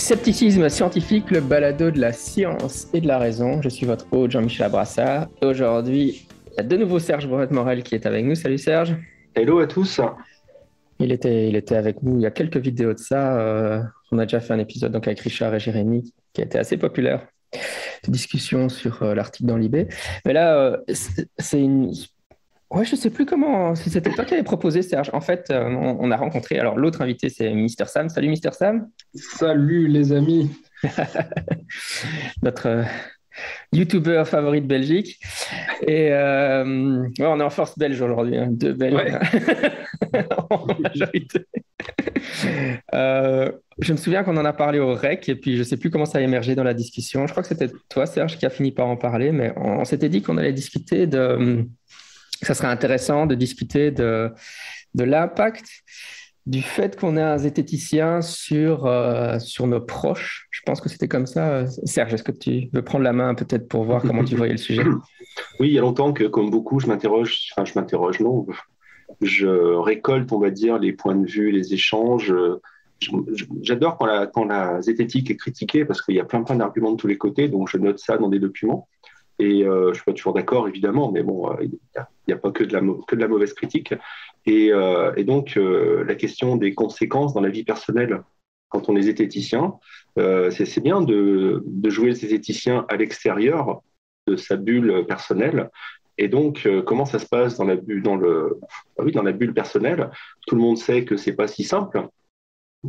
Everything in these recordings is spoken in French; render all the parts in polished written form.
Scepticisme scientifique, le balado de la science et de la raison. Je suis votre hôte Jean-Michel Abrassard. Aujourd'hui, il y a de nouveau Serge Bourret-Morel qui est avec nous. Salut Serge. Hello à tous. Il était avec nous il y a quelques vidéos de ça. On a déjà fait un épisode donc, avec Richard et Jérémy qui a été assez populaire. Une discussion sur l'article dans l'IB. Mais là, c'est une... Ouais, je sais plus comment... Si c'était toi qui avais proposé, Serge. En fait, on a rencontré... Alors, l'autre invité, c'est Mister Sam. Salut Mister Sam. Salut les amis. Notre YouTuber favori de Belgique. Et ouais, on est en force belge aujourd'hui, hein, deux Belges en majorité. Je me souviens qu'on en a parlé au REC et puis je ne sais plus comment ça a émergé dans la discussion. Je crois que c'était toi, Serge, qui a fini par en parler, mais on s'était dit qu'on allait discuter de... Ça serait intéressant de discuter de l'impact du fait qu'on ait un zététicien sur nos proches. Je pense que c'était comme ça. Serge, est-ce que tu veux prendre la main peut-être pour voir comment tu voyais le sujet? Oui, il y a longtemps que, comme beaucoup, je m'interroge, non, je récolte, on va dire, les points de vue, les échanges. J'adore quand la zététique est critiquée parce qu'il y a plein d'arguments de tous les côtés, donc je note ça dans des documents. Et je ne suis pas toujours d'accord, évidemment, mais bon, il n'y a pas que de la mauvaise critique. Et donc, la question des conséquences dans la vie personnelle quand on est zététicien, c'est bien de jouer le zététicien à l'extérieur de sa bulle personnelle. Et donc, comment ça se passe dans la bulle personnelle? Tout le monde sait que ce n'est pas si simple.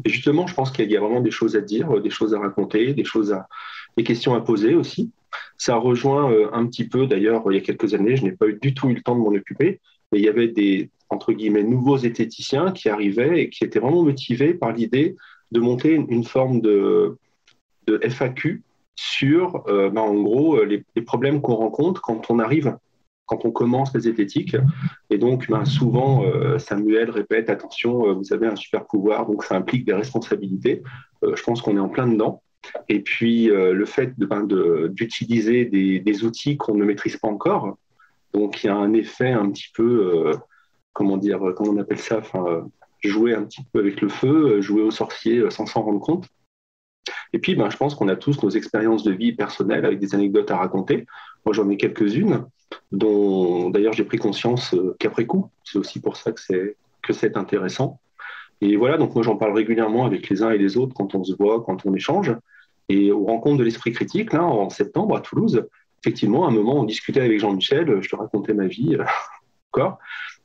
Et justement, je pense qu'il y a vraiment des choses à dire, des choses à raconter, des questions à poser aussi. Ça rejoint un petit peu, d'ailleurs, il y a quelques années, je n'ai pas du tout eu le temps de m'en occuper, mais il y avait des, entre guillemets, nouveaux zététiciens qui arrivaient et qui étaient vraiment motivés par l'idée de monter une forme de FAQ sur, en gros, les problèmes qu'on rencontre quand on commence les zététiques. Et donc, souvent, Samuel répète, attention, vous avez un super pouvoir, donc ça implique des responsabilités. Je pense qu'on est en plein dedans. Et puis, le fait d'utiliser des outils qu'on ne maîtrise pas encore. Donc, il y a un effet un petit peu, comment on appelle ça, jouer un petit peu avec le feu, jouer au sorcier sans s'en rendre compte. Et puis, je pense qu'on a tous nos expériences de vie personnelles avec des anecdotes à raconter. Moi, j'en ai quelques-unes, dont d'ailleurs j'ai pris conscience qu'après coup. C'est aussi pour ça que c'est intéressant. Et voilà, donc moi j'en parle régulièrement avec les uns et les autres quand on se voit, quand on échange. Et aux rencontres de l'Esprit Critique, là, en septembre à Toulouse, effectivement, à un moment, on discutait avec Jean-Michel, je te racontais ma vie, encore.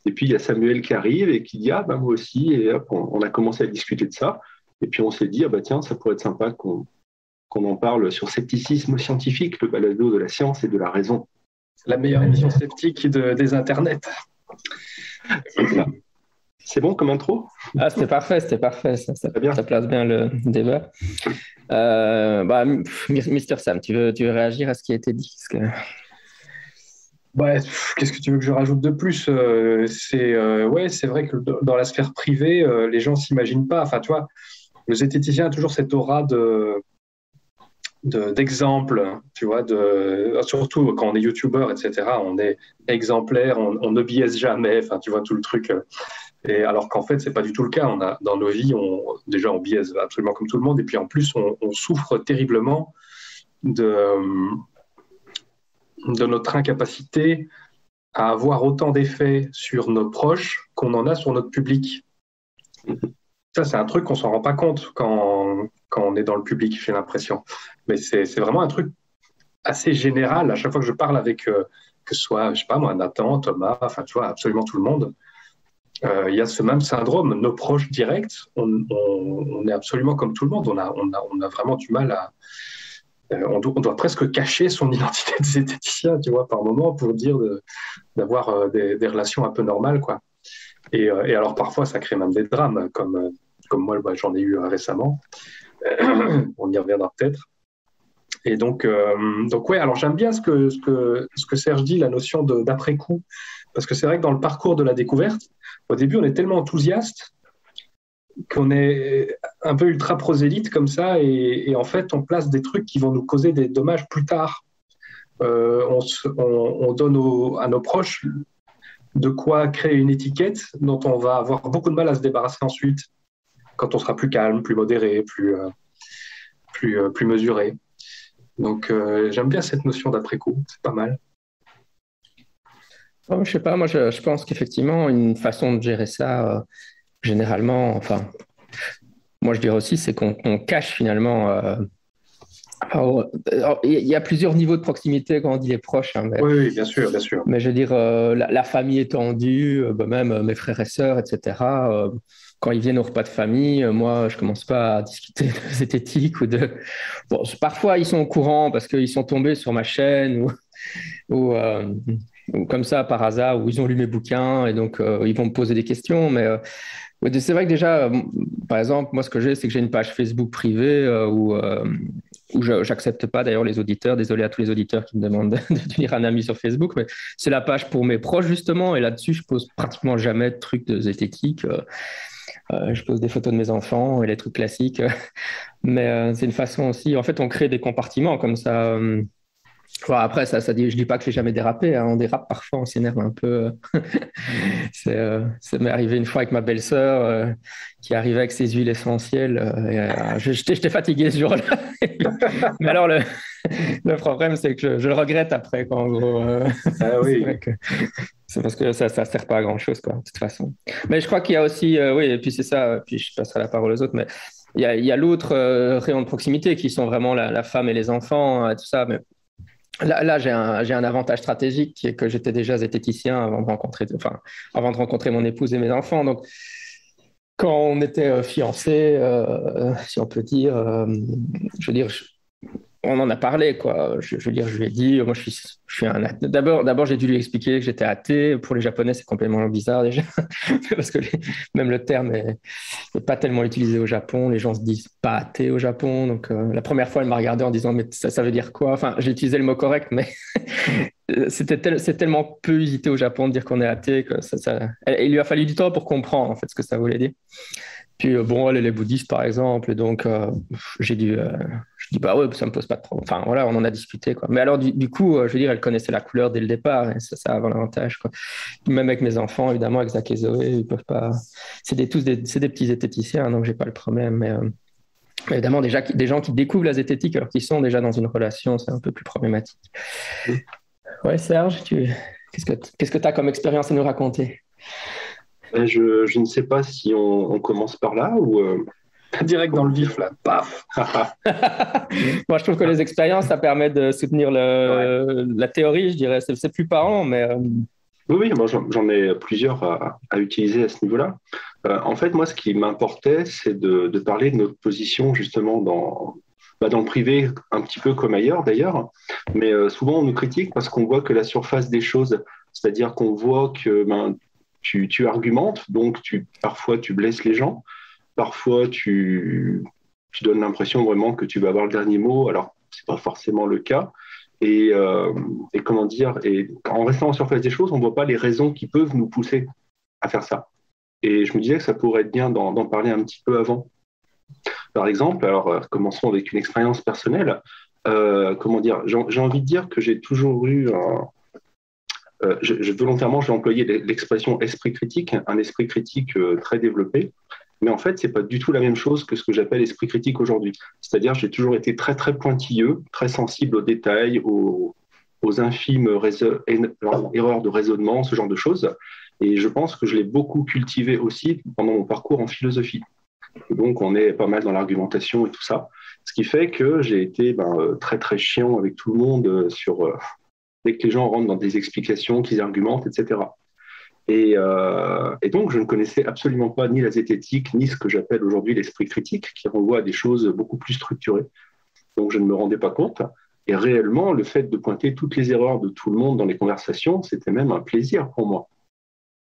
Et puis il y a Samuel qui arrive et qui dit moi aussi, et hop, on a commencé à discuter de ça. Et puis on s'est dit tiens, ça pourrait être sympa qu'on en parle sur Scepticisme scientifique, le balado de la science et de la raison. La meilleure émission sceptique des internets. C'est ça. C'est bon comme intro? C'était parfait. Ça place bien le débat. Mister Sam, tu veux réagir à ce qui a été dit? Qu'est-ce que tu veux que je rajoute de plus? C'est vrai que dans la sphère privée, les gens ne s'imaginent pas. Enfin, tu vois, le zététicien a toujours cette aura d'exemple, tu vois, surtout quand on est youtubeur, etc. On est exemplaire, on ne biaise jamais. Enfin, tu vois tout le truc. Et alors qu'en fait, c'est pas du tout le cas. Dans nos vies, déjà, on biaise absolument comme tout le monde. Et puis en plus, on souffre terriblement de notre incapacité à avoir autant d'effets sur nos proches qu'on en a sur notre public. Ça, c'est un truc qu'on ne s'en rend pas compte quand on est dans le public, j'ai l'impression. Mais c'est vraiment un truc assez général. À chaque fois que je parle avec, que ce soit, je sais pas moi, Nathan, Thomas, enfin, tu vois, absolument tout le monde, il y a ce même syndrome. Nos proches directs, on est absolument comme tout le monde. On a vraiment du mal à... On doit presque cacher son identité de zététicien, tu vois, par moment, pour dire d'avoir des relations un peu normales, quoi. Et alors, parfois, ça crée même des drames, comme moi, j'en ai eu récemment. On y reviendra peut-être. Et donc ouais, alors j'aime bien ce que Serge dit, la notion d'après-coup, parce que c'est vrai que dans le parcours de la découverte, au début, on est tellement enthousiaste qu'on est un peu ultra prosélyte comme ça, et en fait, on place des trucs qui vont nous causer des dommages plus tard. On donne à nos proches de quoi créer une étiquette dont on va avoir beaucoup de mal à se débarrasser ensuite, quand on sera plus calme, plus modéré, plus plus mesuré. Donc, j'aime bien cette notion d'après-coup, c'est pas mal. Bon, je sais pas, moi je pense qu'effectivement, une façon de gérer ça, généralement, enfin, moi je dirais aussi, c'est qu'on cache finalement. Alors, il y a plusieurs niveaux de proximité quand on dit les proches, hein, Oui, oui, bien sûr, bien sûr. mais je veux dire, la famille étendue, même mes frères et sœurs, etc. Quand ils viennent au repas de famille, moi, je commence pas à discuter de zététique ou de. Bon, parfois, ils sont au courant parce qu'ils sont tombés sur ma chaîne ou, euh, ou comme ça par hasard, ou ils ont lu mes bouquins et donc ils vont me poser des questions. Mais ouais, c'est vrai que déjà, par exemple, moi, ce que j'ai, c'est que j'ai une page Facebook privée où j'accepte pas d'ailleurs les auditeurs. Désolé à tous les auditeurs qui me demandent de devenir un ami sur Facebook, mais c'est la page pour mes proches, justement. Et là-dessus, je pose pratiquement jamais de trucs de zététique. Je pose des photos de mes enfants et les trucs classiques. Mais c'est une façon aussi. En fait, on crée des compartiments comme ça. Bon, après, je dis pas que j'ai jamais dérapé, hein. On dérape parfois, on s'énerve un peu. Ça m'est arrivé une fois avec ma belle-sœur qui arrivait avec ses huiles essentielles. J'étais fatigué ce jour-là. Mais alors, le problème, c'est que je le regrette après, quoi, en gros. Ah C'est oui, vrai que c'est parce que ça ne sert pas à grand-chose, quoi, de toute façon. Mais je crois qu'il y a aussi, oui, et puis c'est ça, puis je passerai la parole aux autres, mais il y a l'autre rayon de proximité qui sont vraiment la femme et les enfants, tout ça. Mais là, j'ai un avantage stratégique qui est que j'étais déjà zététicien avant de rencontrer mon épouse et mes enfants. Donc, quand on était fiancés, si on peut dire, je veux dire, on en a parlé, quoi. Je veux dire, je lui ai dit, moi, je suis un athée. D'abord, j'ai dû lui expliquer que j'étais athée. Pour les Japonais, c'est complètement bizarre déjà, parce que même le terme n'est pas tellement utilisé au Japon. Les gens se disent pas athée au Japon. Donc, la première fois, elle m'a regardé en disant, mais ça veut dire quoi? Enfin, j'ai utilisé le mot correct, mais c'est tellement peu usité au Japon de dire qu'on est athée que il lui a fallu du temps pour comprendre en fait ce que ça voulait dire. Puis bon, elle est bouddhiste par exemple, et donc je dis bah ouais, ça me pose pas de problème. Enfin voilà, on en a discuté quoi. Mais alors du coup, je veux dire, elle connaissait la couleur dès le départ, et ça a l'avantage quoi. Même avec mes enfants, évidemment, avec Zach et Zoé, ils peuvent pas. C'est des petits zététiciens, donc j'ai pas le problème. Mais évidemment, déjà des gens qui découvrent la zététique alors qu'ils sont déjà dans une relation, c'est un peu plus problématique. Ouais, Serge, qu'est-ce que tu as comme expérience à nous raconter? Je ne sais pas si on commence par là ou. direct dans le vif, là. Paf! Moi, je trouve que les expériences, ça permet de soutenir Ouais. la théorie, je dirais. C'est plus parlant, mais Oui, oui, moi j'en ai plusieurs à utiliser à ce niveau-là. En fait, moi, ce qui m'importait, c'est de parler de notre position justement dans le privé, un petit peu comme ailleurs d'ailleurs. Mais souvent, on nous critique parce qu'on voit que la surface des choses, c'est-à-dire qu'on voit que tu argumentes, donc parfois tu blesses les gens, parfois tu donnes l'impression vraiment que tu vas avoir le dernier mot, alors c'est pas forcément le cas. Et comment dire, et en restant en surface des choses, on ne voit pas les raisons qui peuvent nous pousser à faire ça. Et je me disais que ça pourrait être bien d'en parler un petit peu avant. Par exemple, alors commençons avec une expérience personnelle. Comment dire, j'ai envie de dire que j'ai toujours eu volontairement, j'ai employé l'expression esprit critique, un esprit critique très développé. Mais en fait, c'est pas du tout la même chose que ce que j'appelle esprit critique aujourd'hui. C'est-à-dire, j'ai toujours été très, très pointilleux, très sensible aux détails, aux infimes erreurs de raisonnement, ce genre de choses. Et je pense que je l'ai beaucoup cultivé aussi pendant mon parcours en philosophie. Donc, on est pas mal dans l'argumentation et tout ça. Ce qui fait que j'ai été très, très chiant avec tout le monde dès que les gens rentrent dans des explications, qu'ils argumentent, etc. Et donc, je ne connaissais absolument pas ni la zététique, ni ce que j'appelle aujourd'hui l'esprit critique, qui renvoie à des choses beaucoup plus structurées. Donc, je ne me rendais pas compte. Et réellement, le fait de pointer toutes les erreurs de tout le monde dans les conversations, c'était même un plaisir pour moi.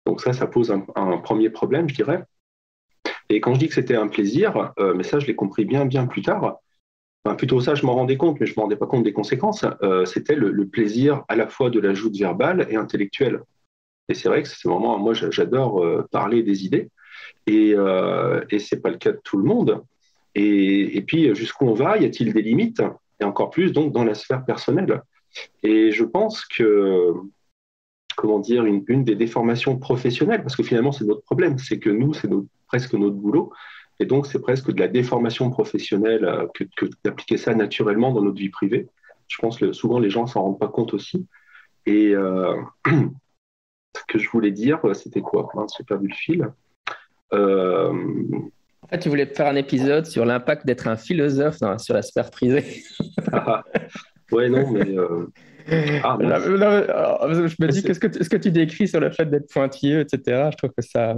Donc ça pose un premier problème, je dirais. Et quand je dis que c'était un plaisir, mais ça, je l'ai compris bien, bien plus tard. Enfin, plutôt ça, je m'en rendais compte, mais je ne me rendais pas compte des conséquences. C'était le plaisir à la fois de la joute verbale et intellectuelle. Et c'est vrai que c'est vraiment, moi, j'adore parler des idées, et c'est pas le cas de tout le monde. Et puis, jusqu'où on va? Y a-t-il des limites? Et encore plus, donc, dans la sphère personnelle. Et je pense que, comment dire, une des déformations professionnelles, parce que finalement, c'est notre problème, c'est que nous, c'est presque notre boulot, Et donc, c'est presque de la déformation professionnelle que d'appliquer ça naturellement dans notre vie privée. Je pense que souvent, les gens ne s'en rendent pas compte aussi. Et ce que je voulais dire, c'était quoi? J'ai perdu le fil. En fait, tu voulais faire un épisode sur l'impact d'être un philosophe sur la sphère privée. Ouais, non, mais... mince. Je me dis que ce que tu décris sur le fait d'être pointilleux, etc., je trouve que ça,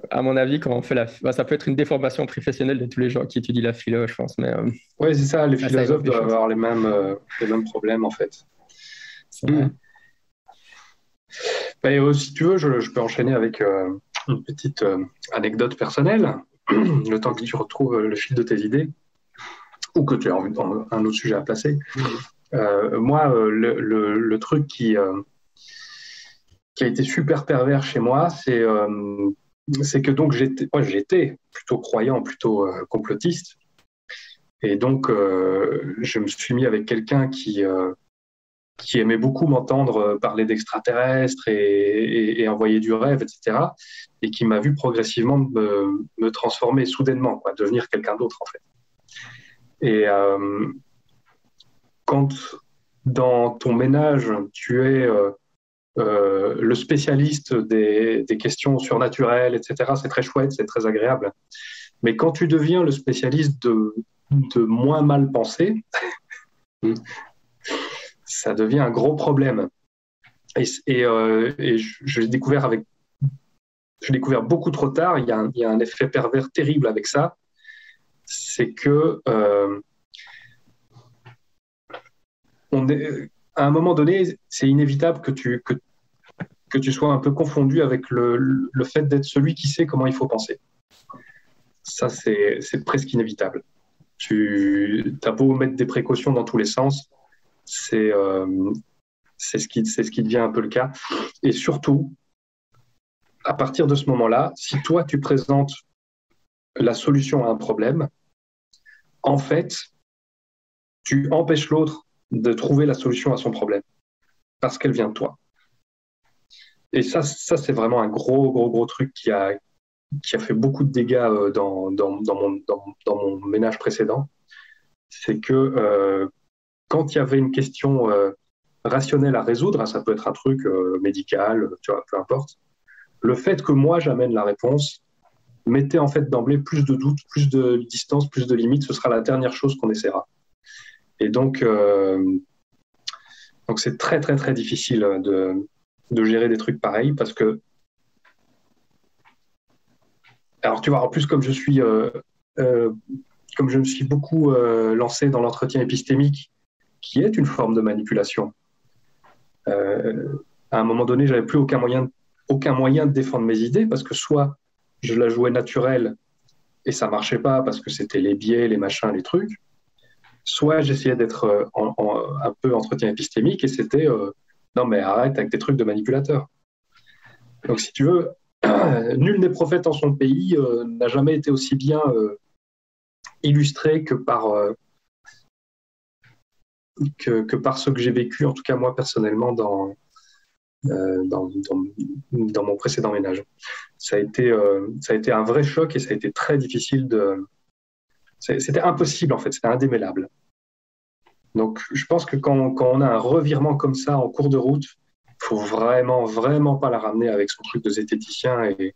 à mon avis, quand on fait ça peut être une déformation professionnelle de tous les gens qui étudient la philo, je pense. Mais Oui, c'est ça, les ça philosophes évoque des doivent choses. avoir les mêmes problèmes, en fait. C'est vrai. Si tu veux, je peux enchaîner avec une petite anecdote personnelle, le temps que tu retrouves le fil de tes idées, ou que tu as un autre sujet à placer. Moi, le truc qui a été super pervers chez moi, c'est que donc j'étais plutôt croyant, plutôt complotiste. Et donc, je me suis mis avec quelqu'un qui aimait beaucoup m'entendre parler d'extraterrestres et envoyer du rêve, etc. Et qui m'a vu progressivement me transformer soudainement, quoi, devenir quelqu'un d'autre, en fait. Et quand dans ton ménage, tu es le spécialiste des questions surnaturelles, etc., c'est très chouette, c'est très agréable. Mais quand tu deviens le spécialiste de moins mal penser, ça devient un gros problème. Et je l'ai découvert beaucoup trop tard. Il y a un effet pervers terrible avec ça. C'est que à un moment donné, c'est inévitable que tu sois un peu confondu avec le fait d'être celui qui sait comment il faut penser. Ça, c'est presque inévitable. Tu as beau mettre des précautions dans tous les sens, c'est ce qui devient un peu le cas. Et surtout, à partir de ce moment-là, si toi, tu présentes la solution à un problème, en fait, tu empêches l'autre de trouver la solution à son problème parce qu'elle vient de toi. Et ça c'est vraiment un gros truc qui a fait beaucoup de dégâts dans mon ménage précédent. C'est que quand il y avait une question rationnelle à résoudre, ça peut être un truc médical, tu vois, peu importe, le fait que moi j'amène la réponse mettait en fait d'emblée plus de doutes, plus de distance, plus de limites. Ce sera la dernière chose qu'on essaiera. Et donc c'est très très très difficile de gérer des trucs pareils parce que, alors tu vois, en plus comme je me suis beaucoup lancé dans l'entretien épistémique, qui est une forme de manipulation, à un moment donné, j'avais plus aucun moyen de défendre mes idées parce que soit je la jouais naturelle et ça marchait pas parce que c'était les biais, les machins, les trucs, soit j'essayais d'être un peu entretien épistémique et c'était non mais arrête avec tes trucs de manipulateur. Donc si tu veux, nul n'est prophète en son pays n'a jamais été aussi bien illustré que par ce que j'ai vécu, en tout cas moi personnellement dans mon précédent ménage. Ça a été un vrai choc et ça a été très difficile c'était impossible en fait, c'était indémêlable. Donc je pense que quand on a un revirement comme ça en cours de route, il faut vraiment pas la ramener avec son truc de zététicien et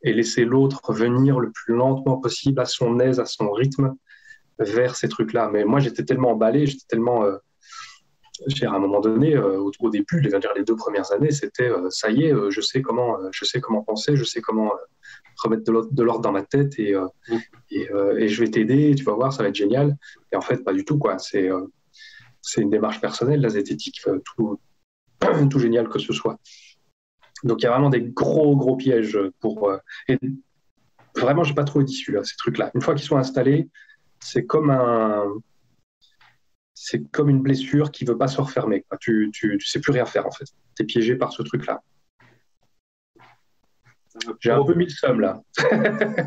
laisser l'autre venir le plus lentement possible, à son aise, à son rythme, vers ces trucs-là. Mais moi j'étais tellement emballé, j'étais tellement... à un moment donné, au début, les 2 premières années, c'était ça y est, je sais comment penser, je sais comment remettre de l'ordre dans ma tête et je vais t'aider, tu vas voir, ça va être génial. Et en fait, pas du tout, quoi. C'est une démarche personnelle, la zététique, tout génial que ce soit. Donc il y a vraiment des gros pièges et vraiment, j'ai pas trouvé d'issue à ces trucs-là. Une fois qu'ils sont installés, c'est comme une blessure qui ne veut pas se refermer. Tu sais plus rien faire, en fait. Tu es piégé par ce truc-là. J'ai un peu mis le seum, là.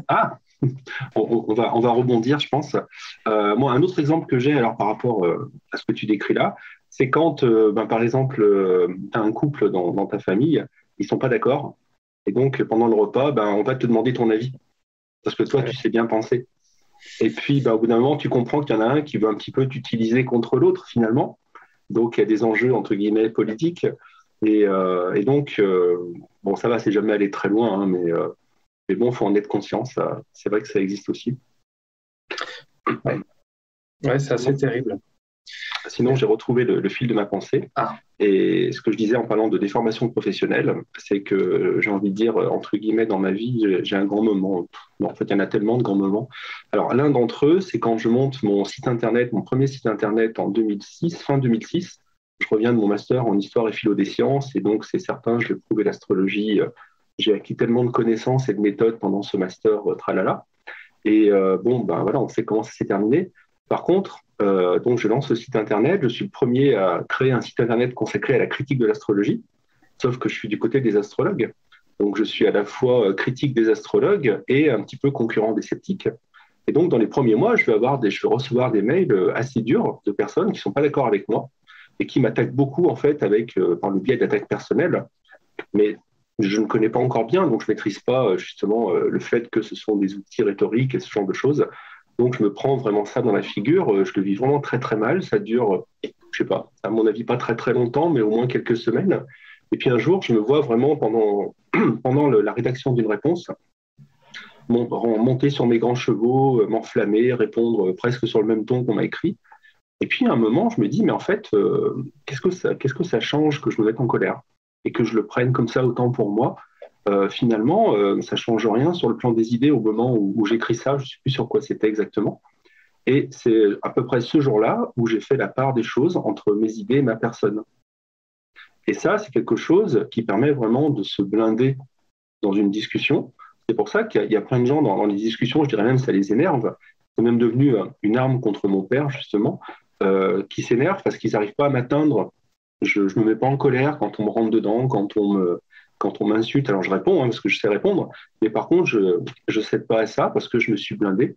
Ah, on va rebondir, je pense. Moi, un autre exemple que j'ai alors par rapport à ce que tu décris là, c'est quand, par exemple, tu as un couple dans ta famille, ils ne sont pas d'accord. Et donc, pendant le repas, on va te demander ton avis. parce que toi, tu sais bien penser. Et puis, au bout d'un moment, tu comprends qu'il y en a un qui veut un petit peu t'utiliser contre l'autre, finalement. Donc, il y a des enjeux, entre guillemets, politiques. Et donc, bon, ça va, c'est jamais aller très loin, hein, mais bon, il faut en être conscient. C'est vrai que ça existe aussi. Ouais, c'est assez terrible. Sinon, j'ai retrouvé le fil de ma pensée. Ah. Et ce que je disais en parlant de déformation professionnelle, c'est que j'ai envie de dire, entre guillemets, dans ma vie, j'ai un grand moment. Bon, en fait, il y en a tellement de grands moments. Alors, l'un d'entre eux, c'est quand je monte mon site internet, mon premier site internet en 2006, fin 2006. Je reviens de mon master en histoire et philo des sciences. Et donc, c'est certain, je vais prouver l'astrologie. J'ai acquis tellement de connaissances et de méthodes pendant ce master, tralala. Et bon, voilà, on sait comment ça s'est terminé. Par contre, donc je lance ce site internet. Je suis le premier à créer un site internet consacré à la critique de l'astrologie, sauf que je suis du côté des astrologues. Donc je suis à la fois critique des astrologues et un petit peu concurrent des sceptiques. Et donc dans les premiers mois, je vais recevoir des mails assez durs de personnes qui ne sont pas d'accord avec moi et qui m'attaquent beaucoup en fait par le biais d'attaques personnelles. Mais je ne connais pas encore bien, donc je ne maîtrise pas justement le fait que ce sont des outils rhétoriques et ce genre de choses. Donc, je me prends vraiment ça dans la figure. Je le vis vraiment très, très mal. Ça dure, je sais pas, à mon avis, pas très, très longtemps, mais au moins quelques semaines. Et puis un jour, je me vois vraiment pendant la rédaction d'une réponse, monter sur mes grands chevaux, m'enflammer, répondre presque sur le même ton qu'on m'a écrit. Et puis à un moment, je me dis, mais en fait, qu'est-ce que ça change que je me mette en colère et que je le prenne comme ça autant pour moi? Finalement, ça ne change rien sur le plan des idées au moment où j'écris ça. Je ne sais plus sur quoi c'était exactement. Et c'est à peu près ce jour-là où j'ai fait la part des choses entre mes idées et ma personne. Et ça, c'est quelque chose qui permet vraiment de se blinder dans une discussion. C'est pour ça qu'il y a plein de gens dans les discussions, je dirais même ça les énerve. C'est même devenu une arme contre mon père, justement, qui s'énerve parce qu'ils n'arrivent pas à m'atteindre. Je ne me mets pas en colère quand on me rentre dedans, quand on m'insulte. Alors je réponds, parce que je sais répondre, mais par contre, je ne cède pas à ça parce que je me suis blindé.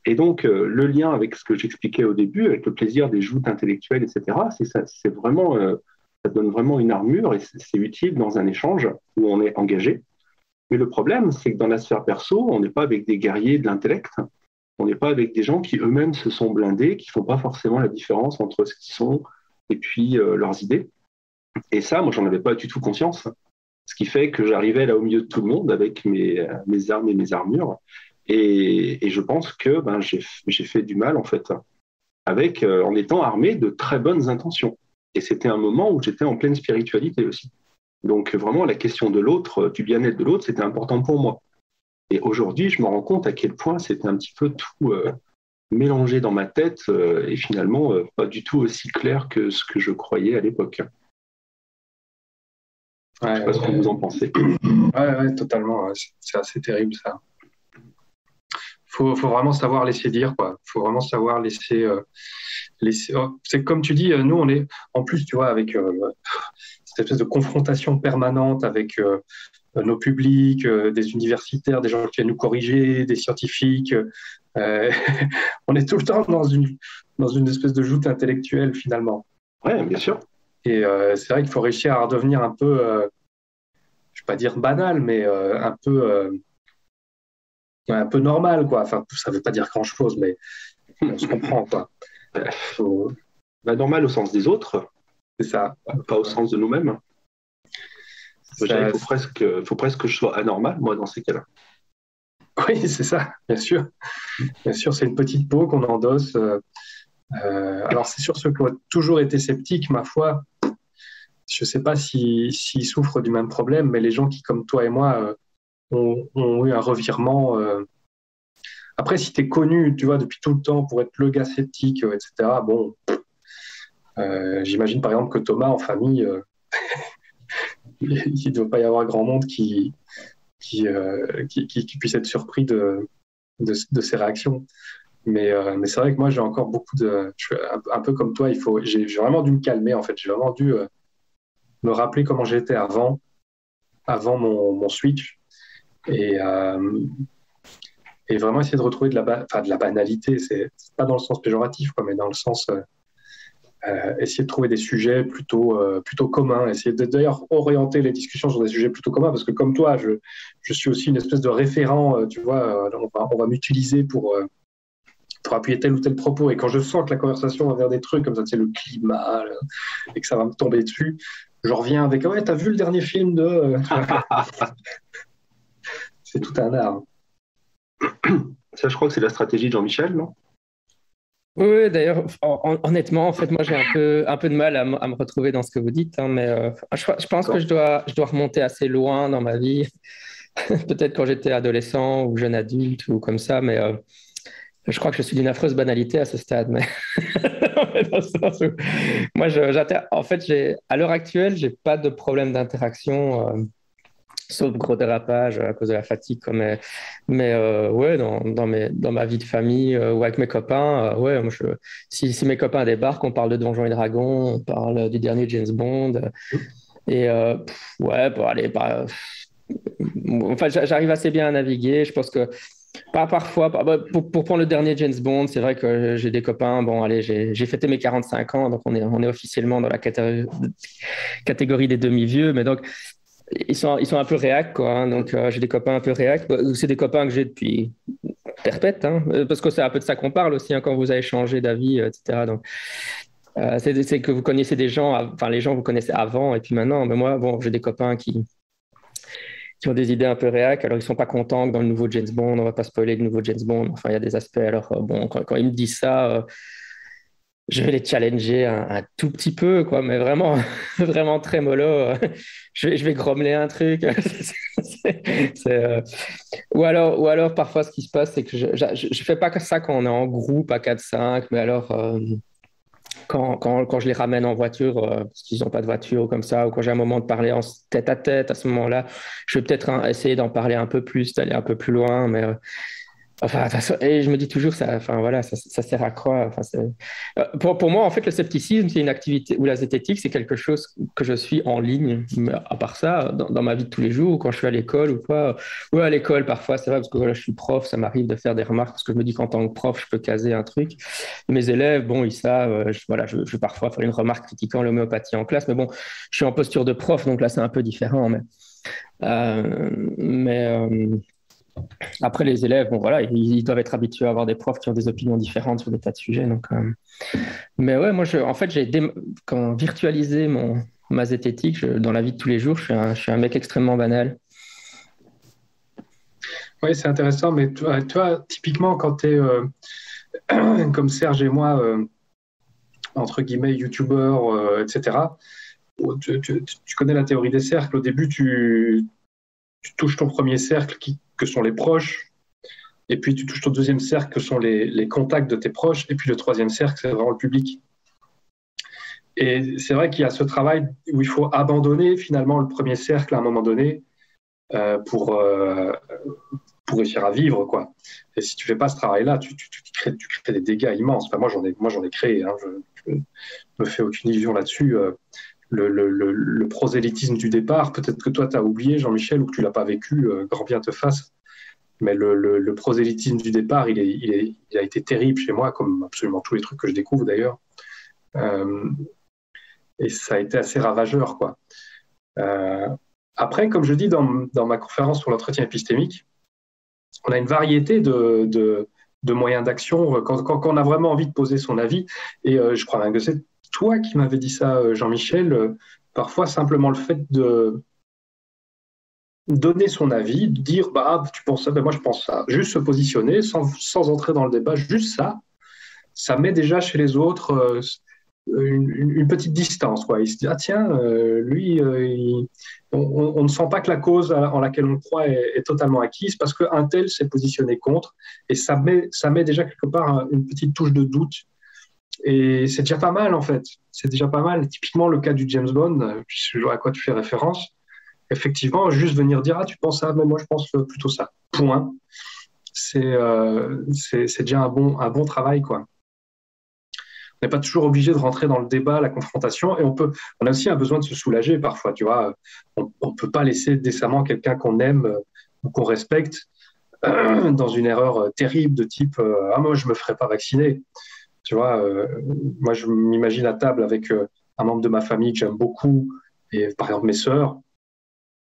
Et donc, le lien avec ce que j'expliquais au début, avec le plaisir des joutes intellectuelles, etc., c'est vraiment, ça donne vraiment une armure et c'est utile dans un échange où on est engagé. Mais le problème, c'est que dans la sphère perso, on n'est pas avec des guerriers de l'intellect, on n'est pas avec des gens qui eux-mêmes se sont blindés, qui ne font pas forcément la différence entre ce qu'ils sont et puis leurs idées. Et ça, moi, j'en avais pas du tout conscience. Ce qui fait que j'arrivais là au milieu de tout le monde avec mes armes et mes armures. Et je pense que j'ai fait du mal, en fait, en étant armé de très bonnes intentions. Et c'était un moment où j'étais en pleine spiritualité aussi. Donc vraiment, la question de l'autre, du bien-être de l'autre, c'était important pour moi. Et aujourd'hui, je me rends compte à quel point c'était un petit peu tout mélangé dans ma tête et finalement pas du tout aussi clair que ce que je croyais à l'époque. Je ne sais pas ce que vous en pensez. Ouais, totalement. Ouais. C'est assez terrible, ça. Faut vraiment savoir laisser dire, quoi. Faut vraiment savoir laisser. C'est comme tu dis, nous, on est. En plus, tu vois, avec cette espèce de confrontation permanente avec nos publics, des universitaires, des gens qui viennent nous corriger, des scientifiques. On est tout le temps dans une espèce de joute intellectuelle, finalement. Oui, bien sûr. Et c'est vrai qu'il faut réussir à redevenir un peu, je ne vais pas dire banal, mais un peu normal, quoi. Enfin, ça ne veut pas dire grand-chose, mais on se comprend, quoi. Normal au sens des autres. C'est ça. Pas au sens de nous-mêmes. Il faut presque que je sois anormal, moi, dans ces cas-là. Oui, c'est ça, bien sûr. Bien sûr, c'est une petite peau qu'on endosse. Alors, c'est sûr, ceux qui ont toujours été sceptiques, ma foi, je ne sais pas s'ils souffrent du même problème, mais les gens qui, comme toi et moi, ont eu un revirement. Après, si tu es connu, tu vois, depuis tout le temps pour être le gars sceptique, etc., bon, j'imagine par exemple que Thomas, en famille, il ne doit pas y avoir grand monde qui puisse être surpris de ces réactions. Mais c'est vrai que moi, j'ai encore beaucoup de... Je suis un peu comme toi, j'ai vraiment dû me calmer, en fait. J'ai vraiment dû me rappeler comment j'étais avant mon switch. Et vraiment essayer de retrouver de la banalité. C'est pas dans le sens péjoratif, quoi, mais dans le sens essayer de trouver des sujets plutôt communs, essayer d'ailleurs orienter les discussions sur des sujets plutôt communs, parce que comme toi, je suis aussi une espèce de référent, tu vois, on va m'utiliser pour appuyer tel ou tel propos, et quand je sens que la conversation va vers des trucs comme ça, c'est le climat, et que ça va me tomber dessus, je reviens avec « Ouais, t'as vu le dernier film de… » C'est tout un art. Ça, je crois que c'est la stratégie de Jean-Michel, non? Oui, d'ailleurs, honnêtement, en fait, moi, j'ai un peu de mal à me retrouver dans ce que vous dites, hein, mais je pense que je dois remonter assez loin dans ma vie, peut-être quand j'étais adolescent ou jeune adulte ou comme ça, mais je crois que je suis d'une affreuse banalité à ce stade. Mais dans le sens où moi, en fait, à l'heure actuelle, j'ai pas de problème d'interaction. Sauf gros dérapage à cause de la fatigue. Quoi. Mais ouais, dans ma vie de famille ou avec mes copains, ouais, moi, si mes copains débarquent, on parle de Donjons et Dragons, on parle du dernier James Bond. Et ouais, bon, allez, enfin, j'arrive assez bien à naviguer. Je pense que parfois, pour prendre le dernier James Bond, c'est vrai que j'ai des copains. Bon, allez, j'ai fêté mes 45 ans, donc on est officiellement dans la catégorie des demi-vieux. Mais donc, ils sont un peu réac, quoi. Hein. Donc, j'ai des copains un peu réac. C'est des copains que j'ai depuis perpète, hein, parce que c'est un peu de ça qu'on parle aussi, hein, quand vous avez changé d'avis, etc. Donc, c'est que vous connaissez des gens, enfin, les gens vous connaissez avant et puis maintenant. Mais moi, bon, j'ai des copains qui ont des idées un peu réac. Alors, ils sont pas contents que dans le nouveau James Bond, on va pas spoiler le nouveau James Bond. Enfin, il y a des aspects. Alors, bon, quand ils me disent ça, je vais les challenger un tout petit peu, quoi, mais vraiment, vraiment très mollo. Je vais grommeler un truc. Ou alors, parfois, ce qui se passe, c'est que je fais pas que ça quand on est en groupe à 4-5, mais alors, quand je les ramène en voiture, parce qu'ils n'ont pas de voiture ou comme ça, ou quand j'ai un moment de parler en tête à tête, à ce moment-là, je vais peut-être essayer d'en parler un peu plus, d'aller un peu plus loin, mais… Enfin, de toute façon, et je me dis toujours, enfin, voilà, ça sert à quoi? Enfin, pour moi, en fait, le scepticisme, c'est une activité, ou la zététique, c'est quelque chose que je suis en ligne. Mais à part ça, dans ma vie de tous les jours, quand je suis à l'école ou quoi, ou à l'école parfois, c'est vrai, parce que voilà, je suis prof, ça m'arrive de faire des remarques, parce que je me dis qu'en tant que prof, je peux caser un truc. Mes élèves, bon, ils savent, voilà, je vais parfois faire une remarque critiquant l'homéopathie en classe, mais bon, je suis en posture de prof, donc là, c'est un peu différent. Mais après, les élèves, bon, voilà, ils doivent être habitués à avoir des profs qui ont des opinions différentes sur des tas de sujets. Donc, mais ouais, moi, en fait, quand virtualisé ma zététique, dans la vie de tous les jours, je suis un mec extrêmement banal. Oui, c'est intéressant, mais toi typiquement, quand tu es comme Serge et moi, entre guillemets, youtubeurs, etc., tu connais la théorie des cercles. Au début, tu touches ton premier cercle que sont les proches, et puis tu touches ton deuxième cercle que sont les contacts de tes proches, et puis le troisième cercle, c'est vraiment le public. Et c'est vrai qu'il y a ce travail où il faut abandonner finalement le premier cercle à un moment donné pour réussir à vivre, quoi. Et si tu fais pas ce travail-là, tu crées des dégâts immenses. Enfin, moi, j'en ai créé. Hein. Je me fais aucune illusion là-dessus. Le prosélytisme du départ, peut-être que toi, tu as oublié, Jean-Michel, ou que tu l'as pas vécu, grand bien te fasse. Mais le prosélytisme du départ, il a été terrible chez moi, comme absolument tous les trucs que je découvre d'ailleurs. Et ça a été assez ravageur, quoi. Après, comme je dis dans ma conférence sur l'entretien épistémique, on a une variété de moyens d'action quand on a vraiment envie de poser son avis. Et je crois même que c'est toi qui m'avais dit ça, Jean-Michel. Parfois, simplement le fait de donner son avis, de dire tu penses ça, moi je pense ça. Juste se positionner sans entrer dans le débat, juste ça met déjà chez les autres une petite distance, quoi. Il se dit tiens, lui, on ne sent pas que la cause en laquelle on croit est totalement acquise parce qu'un tel s'est positionné contre, et ça met déjà quelque part une petite touche de doute. Et c'est déjà pas mal, en fait. C'est déjà pas mal. Typiquement, le cas du James Bond, je vois à quoi tu fais référence. Effectivement, juste venir dire tu penses ça, mais moi je pense plutôt ça. Point. C'est déjà un bon travail, quoi. On n'est pas toujours obligé de rentrer dans le débat, la confrontation, et on a aussi un besoin de se soulager parfois, tu vois. On ne peut pas laisser décemment quelqu'un qu'on aime ou qu'on respecte dans une erreur terrible de type moi je me ferai pas vacciner. Tu vois, moi, je m'imagine à table avec un membre de ma famille que j'aime beaucoup, et par exemple mes sœurs,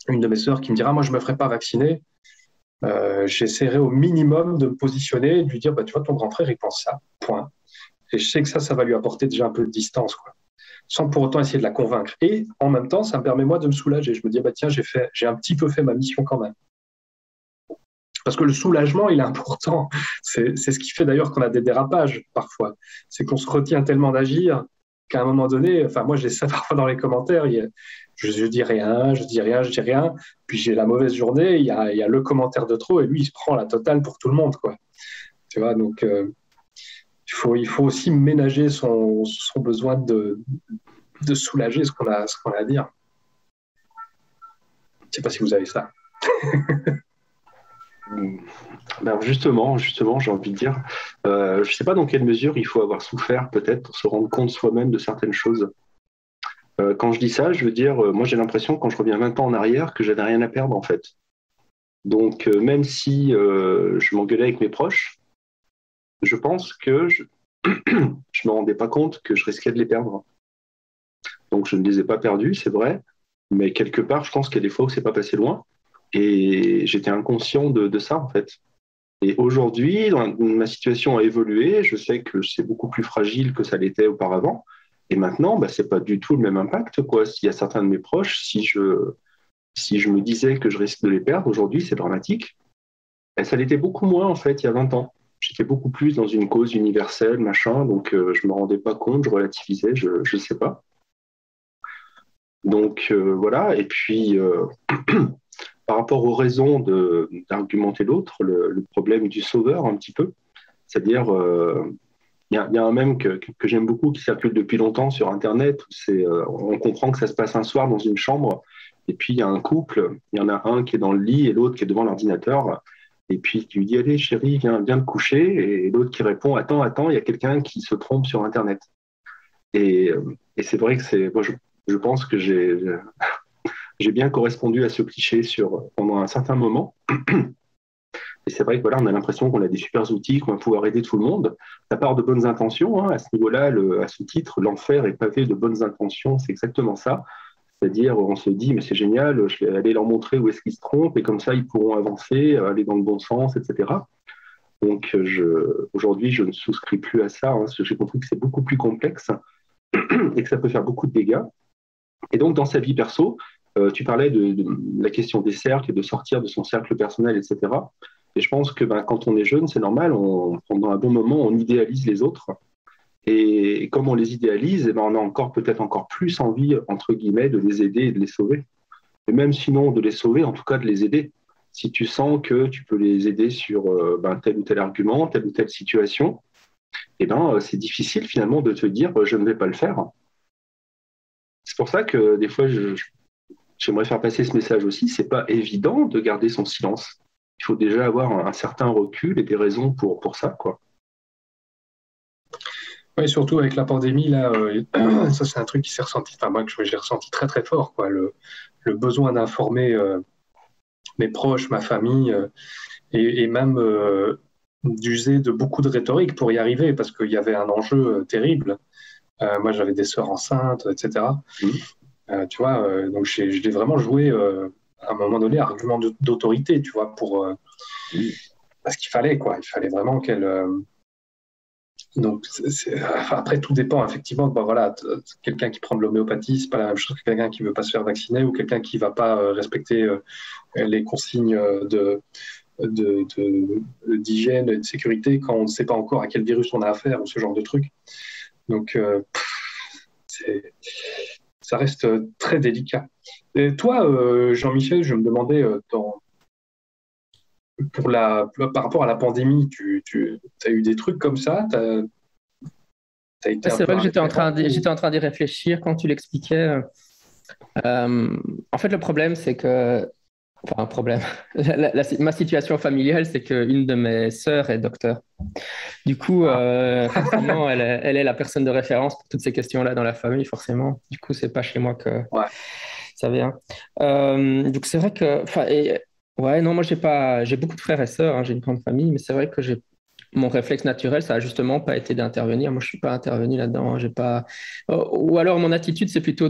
une de mes sœurs qui me dira, moi, je ne me ferai pas vacciner. J'essaierai au minimum de me positionner et de lui dire, bah, tu vois, ton grand frère, il pense ça, point. Et je sais que ça va lui apporter déjà un peu de distance, quoi, sans pour autant essayer de la convaincre. Et en même temps, ça me permet, moi, de me soulager. Je me dis, bah, tiens, j'ai un petit peu fait ma mission quand même. Parce que le soulagement, il est important. C'est ce qui fait d'ailleurs qu'on a des dérapages parfois. C'est qu'on se retient tellement d'agir qu'à un moment donné, enfin moi j'ai ça parfois dans les commentaires, je dis rien, je dis rien, je dis rien, puis j'ai la mauvaise journée, il y a le commentaire de trop et lui il se prend la totale pour tout le monde, quoi. Tu vois, donc il faut aussi ménager son besoin de soulager ce qu'on a à dire. Je ne sais pas si vous avez ça. Ben justement, j'ai envie de dire, je ne sais pas dans quelle mesure il faut avoir souffert peut-être pour se rendre compte soi-même de certaines choses. Quand je dis ça, je veux dire, moi j'ai l'impression quand je reviens 20 ans en arrière que j'avais rien à perdre en fait. Donc même si je m'engueulais avec mes proches, je pense que je me rendais pas compte que je risquais de les perdre. Donc je ne les ai pas perdus, c'est vrai, mais quelque part, je pense qu'il y a des fois où c'est pas passé loin. Et j'étais inconscient de ça, en fait. Et aujourd'hui, ma situation a évolué. Je sais que c'est beaucoup plus fragile que ça l'était auparavant. Et maintenant, bah, c'est pas du tout le même impact, quoi. S'il y a certains de mes proches, si je me disais que je risque de les perdre, aujourd'hui, c'est dramatique. Et ça l'était beaucoup moins, en fait, il y a 20 ans. J'étais beaucoup plus dans une cause universelle, machin, donc je me rendais pas compte, je relativisais, je sais pas. Donc voilà, et puis par rapport aux raisons d'argumenter l'autre, le problème du sauveur un petit peu, c'est-à-dire, il y a un mème que j'aime beaucoup qui circule depuis longtemps sur Internet, où on comprend que ça se passe un soir dans une chambre, et puis il y a un couple, il y en a un qui est dans le lit et l'autre qui est devant l'ordinateur, et puis qui lui dit, allez chérie, viens te coucher, et l'autre qui répond, attends, il y a quelqu'un qui se trompe sur Internet. Et, et c'est vrai que moi, je pense que j'ai bien correspondu à ce cliché pendant un certain moment. Et c'est vrai que voilà, on a l'impression qu'on a des super outils, qu'on va pouvoir aider tout le monde. Ça part de bonnes intentions. Hein. À ce niveau-là, à ce titre, l'enfer est pavé de bonnes intentions. C'est exactement ça. C'est-à-dire, on se dit, mais c'est génial, je vais aller leur montrer où est-ce qu'ils se trompent, et comme ça, ils pourront avancer, aller dans le bon sens, etc. Donc, aujourd'hui, je ne souscris plus à ça, hein, parce que j'ai compris que c'est beaucoup plus complexe et que ça peut faire beaucoup de dégâts. Et donc, dans sa vie perso, tu parlais de la question des cercles et de sortir de son cercle personnel, etc. Et je pense que quand on est jeune, c'est normal, pendant un bon moment, on idéalise les autres. Et comme on les idéalise, on a peut-être encore plus envie, entre guillemets, de les aider et de les sauver. Et même sinon de les sauver, en tout cas de les aider. Si tu sens que tu peux les aider sur tel ou tel argument, telle ou telle situation, c'est difficile finalement de te dire je ne vais pas le faire. C'est pour ça que des fois, j'aimerais faire passer ce message aussi. C'est pas évident de garder son silence. Il faut déjà avoir un certain recul et des raisons pour ça, quoi. Oui, surtout avec la pandémie, là, ça c'est un truc qui s'est ressenti, enfin moi que j'ai ressenti très très fort, quoi, le besoin d'informer mes proches, ma famille, et même d'user de beaucoup de rhétorique pour y arriver, parce qu'il y avait un enjeu terrible. Moi j'avais des sœurs enceintes, etc. Tu vois, donc je l'ai vraiment joué à un moment donné, argument d'autorité, tu vois, parce qu'il fallait, quoi, il fallait vraiment qu'elle. Donc après tout dépend effectivement. Voilà, quelqu'un qui prend de l'homéopathie, c'est pas la même chose que quelqu'un qui veut pas se faire vacciner ou quelqu'un qui va pas respecter les consignes d'hygiène et de sécurité quand on ne sait pas encore à quel virus on a affaire ou ce genre de truc. Donc ça reste très délicat. Et toi, Jean-Michel, je me demandais par rapport à la pandémie, tu as eu des trucs comme ça? C'est vrai que j'étais en train d'y réfléchir quand tu l'expliquais. En fait, le problème, c'est que... Enfin, un problème. Ma situation familiale, c'est qu'une de mes sœurs est docteur. Du coup, forcément, elle est la personne de référence pour toutes ces questions-là dans la famille, forcément. Du coup, c'est pas chez moi que ça vient. Donc, c'est vrai que... Ouais, non, moi, j'ai beaucoup de frères et sœurs, hein, j'ai une grande famille, mais c'est vrai que j'ai mon réflexe naturel, ça a justement pas été d'intervenir. Moi, je suis pas intervenu là-dedans, hein. J'ai pas... Ou alors, mon attitude, c'est plutôt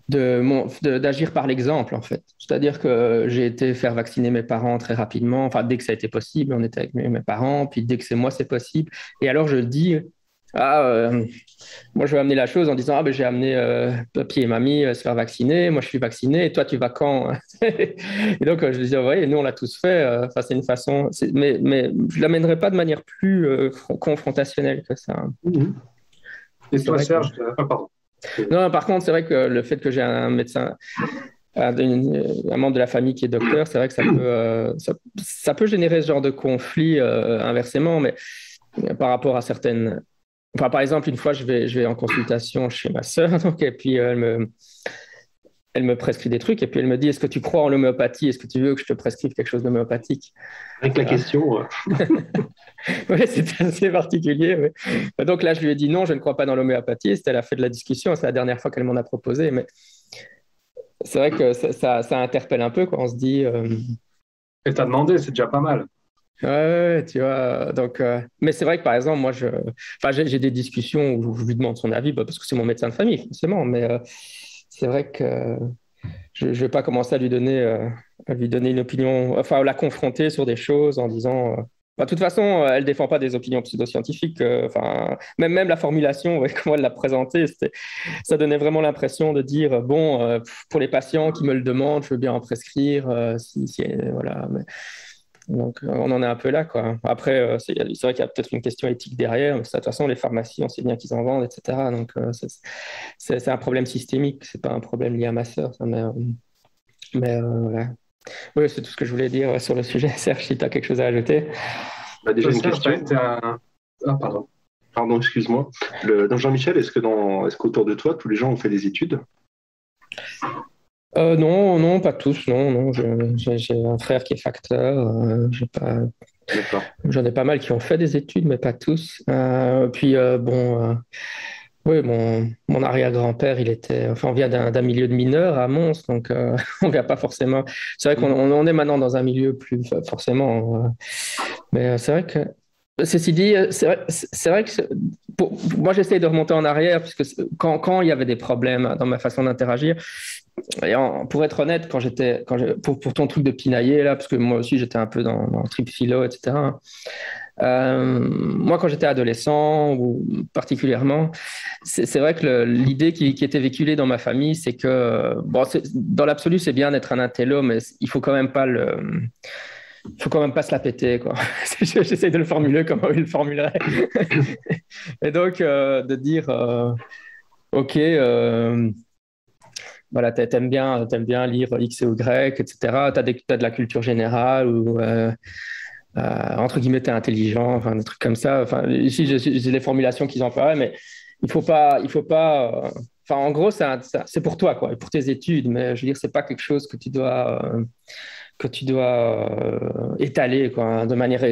d'agir par l'exemple, en fait. C'est-à-dire que j'ai été faire vacciner mes parents très rapidement. Enfin, dès que ça a été possible, on était avec mes parents. Puis dès que c'est moi, c'est possible. Et alors, je dis, ah, moi, je vais amener la chose en disant, ah, ben, j'ai amené papy et mamie se faire vacciner. Moi, je suis vacciné. Et toi, tu vas quand? Et donc, je dis, oui, nous, on l'a tous fait. Enfin, c'est une façon. Mais je ne l'amènerai pas de manière plus confrontationnelle que ça. Mhm. Et C'est toi, vrai que- Serge, pardon. Non, par contre, c'est vrai que le fait que j'ai un médecin, un membre de la famille qui est docteur, c'est vrai que ça peut générer ce genre de conflit inversement, mais par rapport à certaines. Enfin, par exemple, une fois, je vais en consultation chez ma sœur, donc, et puis elle me prescrit des trucs, et puis elle me dit, est-ce que tu crois en l'homéopathie? Est-ce que tu veux que je te prescrive quelque chose d'homéopathique? Avec la question, Oui, c'était assez particulier. Ouais. Donc là, je lui ai dit non, je ne crois pas dans l'homéopathie. C'était la fin de la discussion. C'est la dernière fois qu'elle m'en a proposé. Mais c'est vrai que ça interpelle un peu quand on se dit. Et t'as demandé, c'est déjà pas mal. Ouais, tu vois. Donc, mais c'est vrai que par exemple, moi, enfin, j'ai des discussions où je lui demande son avis, bah, parce que c'est mon médecin de famille, forcément. Mais c'est vrai que je ne vais pas commencer à lui donner une opinion, enfin, à la confronter sur des choses en disant. Bah, de toute façon, elle ne défend pas des opinions pseudo-scientifiques. Enfin, même la formulation, ouais, comment elle l'a présentée, ça donnait vraiment l'impression de dire bon, pour les patients qui me le demandent, je veux bien en prescrire. Voilà. Donc, on en est un peu là, quoi. Après, c'est vrai qu'il y a peut-être une question éthique derrière, mais ça, de toute façon, les pharmacies, on sait bien qu'ils en vendent, etc. Donc, c'est un problème systémique, c'est pas un problème lié à ma sœur, ça, mais voilà. Oui, c'est tout ce que je voulais dire sur le sujet. Serge, si tu as quelque chose à ajouter. bah, déjà une Serge, question. Ah, pardon. Pardon, excuse-moi. Dans Jean-Michel, est-ce qu'autour de toi, tous les gens ont fait des études? Non, non, pas tous, non, non. J'ai un frère qui est facteur. D'accord. J'en ai pas mal qui ont fait des études, mais pas tous. Puis bon, oui, mon arrière-grand-père, enfin, on vient d'un milieu de mineurs à Mons, donc on vient pas forcément. C'est vrai qu'on est maintenant dans un milieu plus forcément, mais c'est vrai que. Ceci dit, c'est vrai que moi j'essaye de remonter en arrière, puisque quand il y avait des problèmes dans ma façon d'interagir, et pour être honnête, pour ton truc de pinailler, là, parce que moi aussi j'étais un peu dans le trip philo, etc. Moi, quand j'étais adolescent, ou particulièrement, c'est vrai que l'idée qui était véhiculée dans ma famille, c'est que, bon, dans l'absolu, c'est bien d'être un intello, mais il faut quand même pas faut quand même pas se la péter, quoi. J'essaie de le formuler comme il le formulerait. Et donc, de dire, OK, voilà, t'aimes bien lire X et Y, etc. T'as de la culture générale ou, entre guillemets, t'es intelligent, enfin, des trucs comme ça. Enfin, ici, j'ai les formulations qu'ils emploient, mais il faut pas. Enfin, en gros, c'est pour toi, quoi, et pour tes études. Mais je veux dire, c'est pas quelque chose que tu dois étaler, quoi, hein, de manière.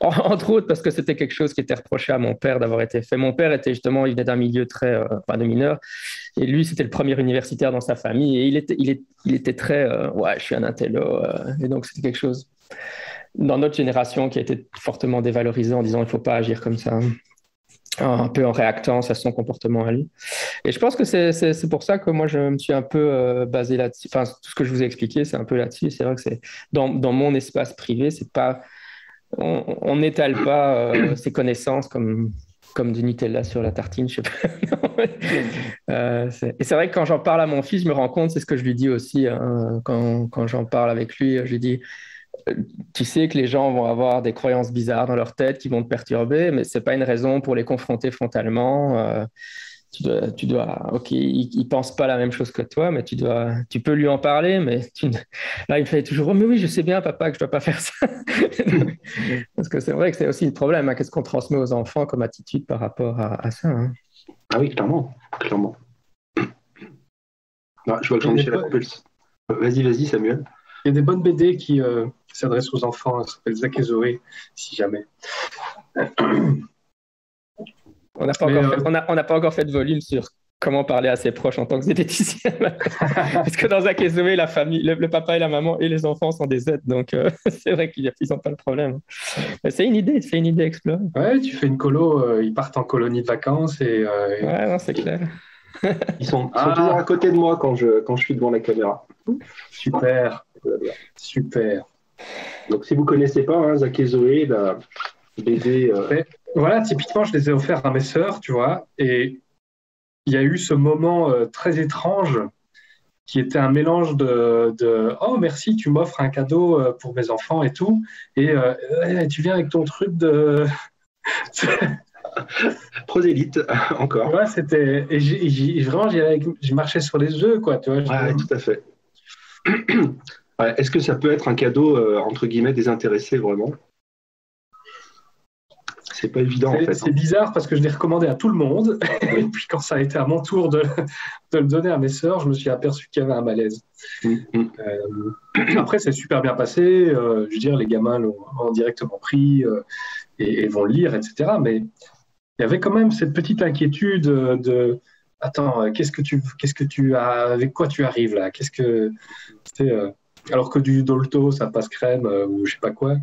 Entre autres, parce que c'était quelque chose qui était reproché à mon père d'avoir été fait. Mon père était justement, il venait d'un milieu très, pas de mineur, et lui, c'était le premier universitaire dans sa famille, et il était très, ouais, je suis un intello, et donc c'était quelque chose dans notre génération qui a été fortement dévalorisé en disant il ne faut pas agir comme ça, un peu en réactance à son comportement à lui. Et je pense que c'est pour ça que moi, je me suis un peu basé là-dessus. Enfin, tout ce que je vous ai expliqué, c'est un peu là-dessus. C'est vrai que c'est dans mon espace privé, c'est pas, on n'étale pas ses connaissances comme du Nutella sur la tartine, je sais pas. Et c'est vrai que quand j'en parle à mon fils, je me rends compte, c'est ce que je lui dis aussi, hein, quand j'en parle avec lui, je lui dis, tu sais que les gens vont avoir des croyances bizarres dans leur tête qui vont te perturber, mais c'est pas une raison pour les confronter frontalement. Ok, il pense pas la même chose que toi, mais tu peux lui en parler, mais là, il me fait toujours, oh, mais oui, je sais bien, papa, que je dois pas faire ça. Parce que c'est vrai que c'est aussi le problème, hein. Qu'est-ce qu'on transmet aux enfants comme attitude par rapport à ça, hein. Ah oui, clairement, clairement. Ah, je vois que Jean-Michel a coupé Vas-y, Samuel. Il y a des bonnes BD qui s'adressent aux enfants, ça s'appelle Zack et Zoé, si jamais. On n'a pas encore fait de volume sur comment parler à ses proches en tant que zététicien. Parce que dans Akezoé, la famille, le papa et la maman et les enfants sont des Z, donc c'est vrai qu'ils n'ont pas le problème. Mais c'est une idée explorée. Ouais, tu fais une colo, ils partent en colonie de vacances et Ouais, non, c'est clair. Ils sont toujours à côté de moi quand je suis devant la caméra. Super, super. Donc, si vous ne connaissez pas, hein, Zach et Zoé, la BD. Voilà, typiquement, je les ai offerts à mes sœurs, tu vois, et il y a eu ce moment très étrange qui était un mélange de oh merci, tu m'offres un cadeau pour mes enfants et tout, et tu viens avec ton truc de Prosélyte, encore. Ouais, c'était et vraiment j'y marchais sur les œufs, quoi, tu vois. Ouais, tout à fait. Ouais, est-ce que ça peut être un cadeau entre guillemets désintéressé vraiment? C'est pas évident en fait. C'est bizarre parce que je l'ai recommandé à tout le monde. Et puis quand ça a été à mon tour de le donner à mes sœurs, je me suis aperçu qu'il y avait un malaise. Après, c'est super bien passé. Je veux dire, les gamins l'ont directement pris et vont le lire, etc. Mais il y avait quand même cette petite inquiétude de attends, qu'est-ce que tu as, avec quoi tu arrives là? Qu'est-ce que alors que du Dolto, ça passe crème ou je sais pas quoi.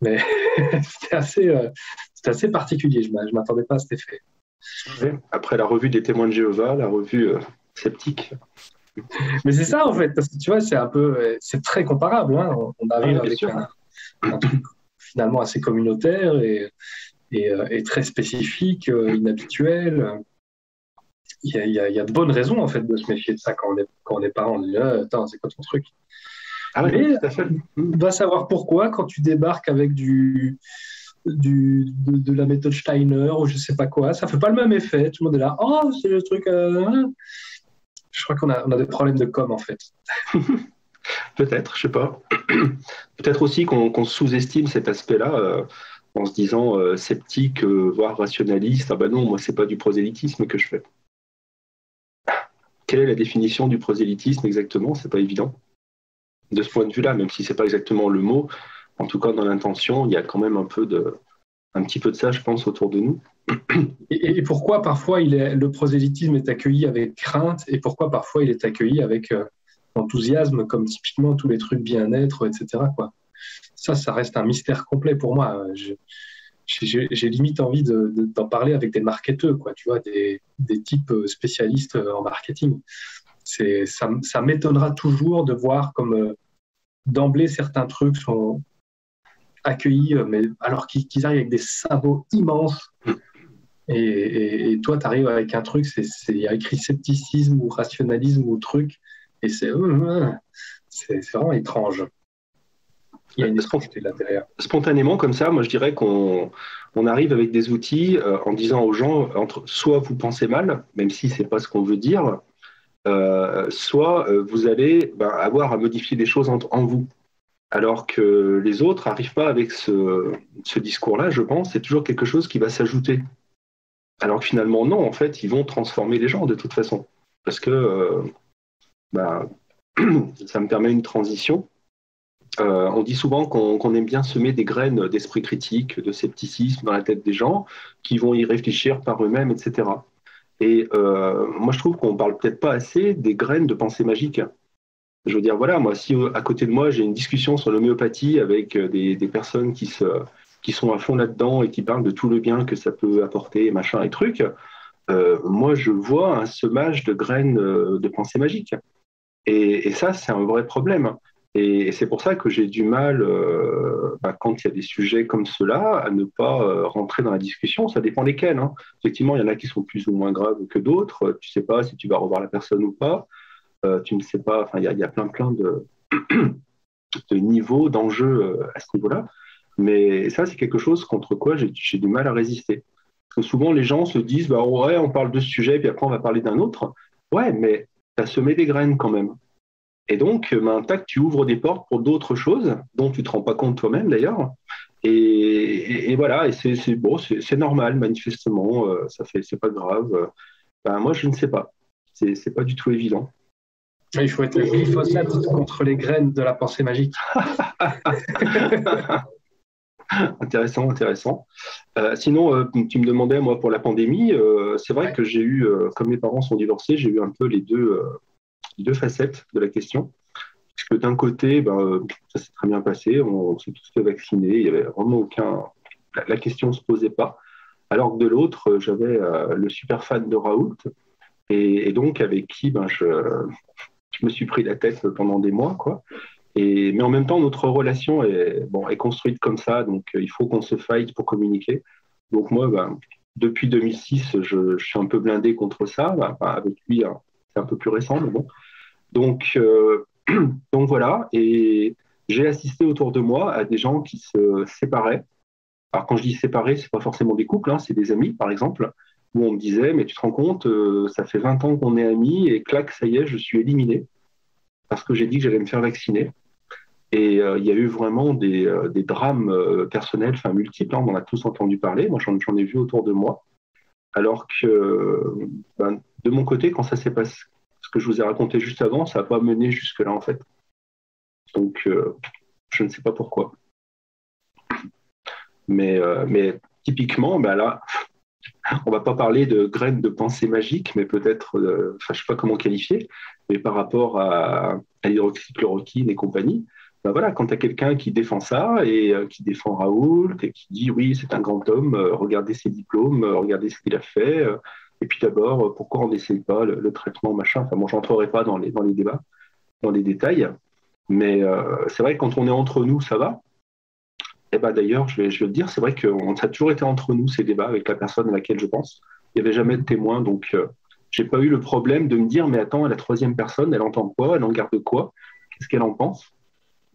Mais c'était assez particulier. Je ne m'attendais pas à cet effet. Après la revue des témoins de Jéhovah, la revue sceptique. Mais c'est ça en fait, parce que tu vois, c'est très comparable. Hein. On arrive avec un truc finalement assez communautaire et très spécifique, inhabituel. Il y a de bonnes raisons en fait de se méfier de ça quand on est parent. On dit attends, c'est quoi ton truc? Mais on doit savoir pourquoi quand tu débarques avec de la méthode Steiner ou je sais pas quoi, ça fait pas le même effet. Tout le monde est là, oh c'est le truc. Je crois qu'on a des problèmes de com en fait. Peut-être, je sais pas. Peut-être aussi qu'on sous-estime cet aspect-là en se disant sceptique, voire rationaliste. Ah ben non, moi c'est pas du prosélytisme que je fais. Quelle est la définition du prosélytisme exactement? C'est pas évident. De ce point de vue-là, même si c'est pas exactement le mot, en tout cas dans l'intention, il y a quand même un petit peu de ça, je pense, autour de nous. Et pourquoi parfois le prosélytisme est accueilli avec crainte et pourquoi parfois il est accueilli avec enthousiasme, comme typiquement tous les trucs bien-être, etc. quoi. Ça reste un mystère complet pour moi. J'ai limite envie d'en parler avec des marketeurs, quoi, tu vois, des types spécialistes en marketing. Ça m'étonnera toujours de voir comme d'emblée certains trucs sont accueillis, mais alors qu'ils arrivent avec des sabots immenses. Et toi, tu arrives avec un truc, il y a écrit scepticisme ou rationalisme ou truc, et c'est vraiment étrange. Il y a une étrangeté là derrière. Spontanément, comme ça, moi je dirais qu'on arrive avec des outils en disant aux gens, soit vous pensez mal, même si c'est pas ce qu'on veut dire, soit vous allez avoir à modifier des choses en vous. Alors que les autres n'arrivent pas avec ce discours-là, je pense, c'est toujours quelque chose qui va s'ajouter. Alors que finalement, non, en fait, ils vont transformer les gens de toute façon. Parce que ça me permet une transition. On dit souvent qu'on aime bien semer des graines d'esprit critique, de scepticisme dans la tête des gens, qui vont y réfléchir par eux-mêmes, etc. Et moi, je trouve qu'on ne parle peut-être pas assez des graines de pensée magique. Je veux dire, voilà, moi, si à côté de moi, j'ai une discussion sur l'homéopathie avec des personnes qui sont à fond là-dedans et qui parlent de tout le bien que ça peut apporter, machin et trucs, moi, je vois un semage de graines de pensée magique. Et ça, c'est un vrai problème. Et c'est pour ça que j'ai du mal, quand il y a des sujets comme ceux-là, à ne pas rentrer dans la discussion. Ça dépend lesquels. Hein. Effectivement, il y en a qui sont plus ou moins graves que d'autres. Tu ne sais pas si tu vas revoir la personne ou pas. Tu ne sais pas. Enfin, il y a plein de niveaux, d'enjeux à ce niveau-là. Mais ça, c'est quelque chose contre quoi j'ai du mal à résister. Parce que souvent, les gens se disent, ouais, on parle de ce sujet, puis après, on va parler d'un autre. Ouais, mais tu as semé des graines quand même. Et donc, tac, tu ouvres des portes pour d'autres choses dont tu ne te rends pas compte toi-même d'ailleurs. Et voilà, et c'est normal, manifestement, c'est pas grave. Moi, je ne sais pas. C'est pas du tout évident. Il faut être glyphosate contre les graines de la pensée magique. Intéressant, intéressant. Sinon, tu me demandais, moi, pour la pandémie, c'est vrai que j'ai eu, comme mes parents sont divorcés, j'ai eu un peu les deux facettes de la question. Parce que d'un côté, ça s'est très bien passé, on s'est tous fait vacciner, il n'y avait vraiment aucun. La question ne se posait pas. Alors que de l'autre, j'avais le super fan de Raoult, et donc avec qui je me suis pris la tête pendant des mois, quoi. Mais en même temps, notre relation est construite comme ça, donc il faut qu'on se fight pour communiquer. Donc moi, depuis 2006, je suis un peu blindé contre ça. Avec lui, hein, c'est un peu plus récent, mais bon. Donc, donc voilà, et j'ai assisté autour de moi à des gens qui se séparaient. Alors quand je dis séparés, c'est pas forcément des couples, hein, c'est des amis, par exemple, où on me disait, mais tu te rends compte, ça fait 20 ans qu'on est amis, et clac, ça y est, je suis éliminé, parce que j'ai dit que j'allais me faire vacciner. Et il y a eu vraiment des drames personnels, enfin multiples, hein, on en a tous entendu parler, moi j'en ai vu autour de moi, alors que de mon côté, quand ça s'est passé, ce que je vous ai raconté juste avant, ça n'a pas mené jusque-là en fait. Donc je ne sais pas pourquoi. Mais typiquement, là, on va pas parler de graines de pensée magique, mais peut-être, je sais pas comment qualifier, mais par rapport à l'hydroxychloroquine et compagnie, voilà, quand tu as quelqu'un qui défend ça et qui défend Raoult et qui dit oui, c'est un grand homme, regardez ses diplômes, regardez ce qu'il a fait, et puis d'abord, pourquoi on n'essaye pas le traitement, machin, enfin bon, j'entrerai pas dans les débats, dans les détails, mais c'est vrai que quand on est entre nous, ça va. Et d'ailleurs, je vais le dire, c'est vrai que ça a toujours été entre nous ces débats avec la personne à laquelle je pense. Il n'y avait jamais de témoin, donc j'ai pas eu le problème de me dire, mais attends, la troisième personne, elle entend quoi, elle en garde quoi, qu'est-ce qu'elle en pense?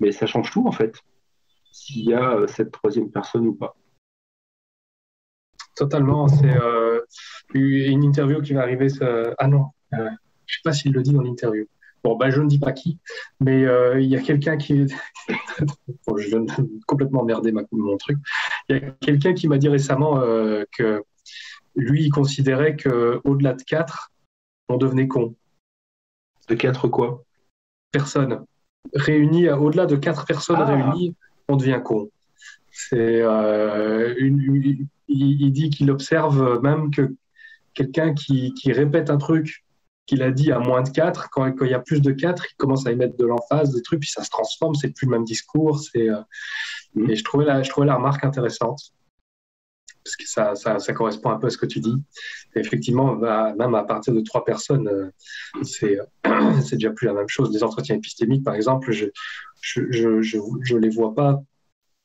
Mais ça change tout en fait, s'il y a cette troisième personne ou pas. Totalement. C'est une interview qui va arriver. Ah non, je ne sais pas s'il le dit dans l'interview. Bon, je ne dis pas qui, mais il y a quelqu'un qui. Bon, je viens de complètement merder mon truc. Il y a quelqu'un qui m'a dit récemment que lui, il considérait qu'au-delà de 4, on devenait con. De 4 quoi? Personnes. Réunies, au-delà de 4 personnes réunies, on devient con. C'est il dit qu'il observe même que quelqu'un qui répète un truc qu'il a dit à moins de 4, quand il y a plus de 4, il commence à y mettre de l'emphase, des trucs, puis ça se transforme, c'est plus le même discours. Et je trouvais la remarque intéressante, parce que ça correspond un peu à ce que tu dis. Et effectivement, même à partir de 3 personnes, c'est déjà plus la même chose. Les entretiens épistémiques, par exemple, je les vois pas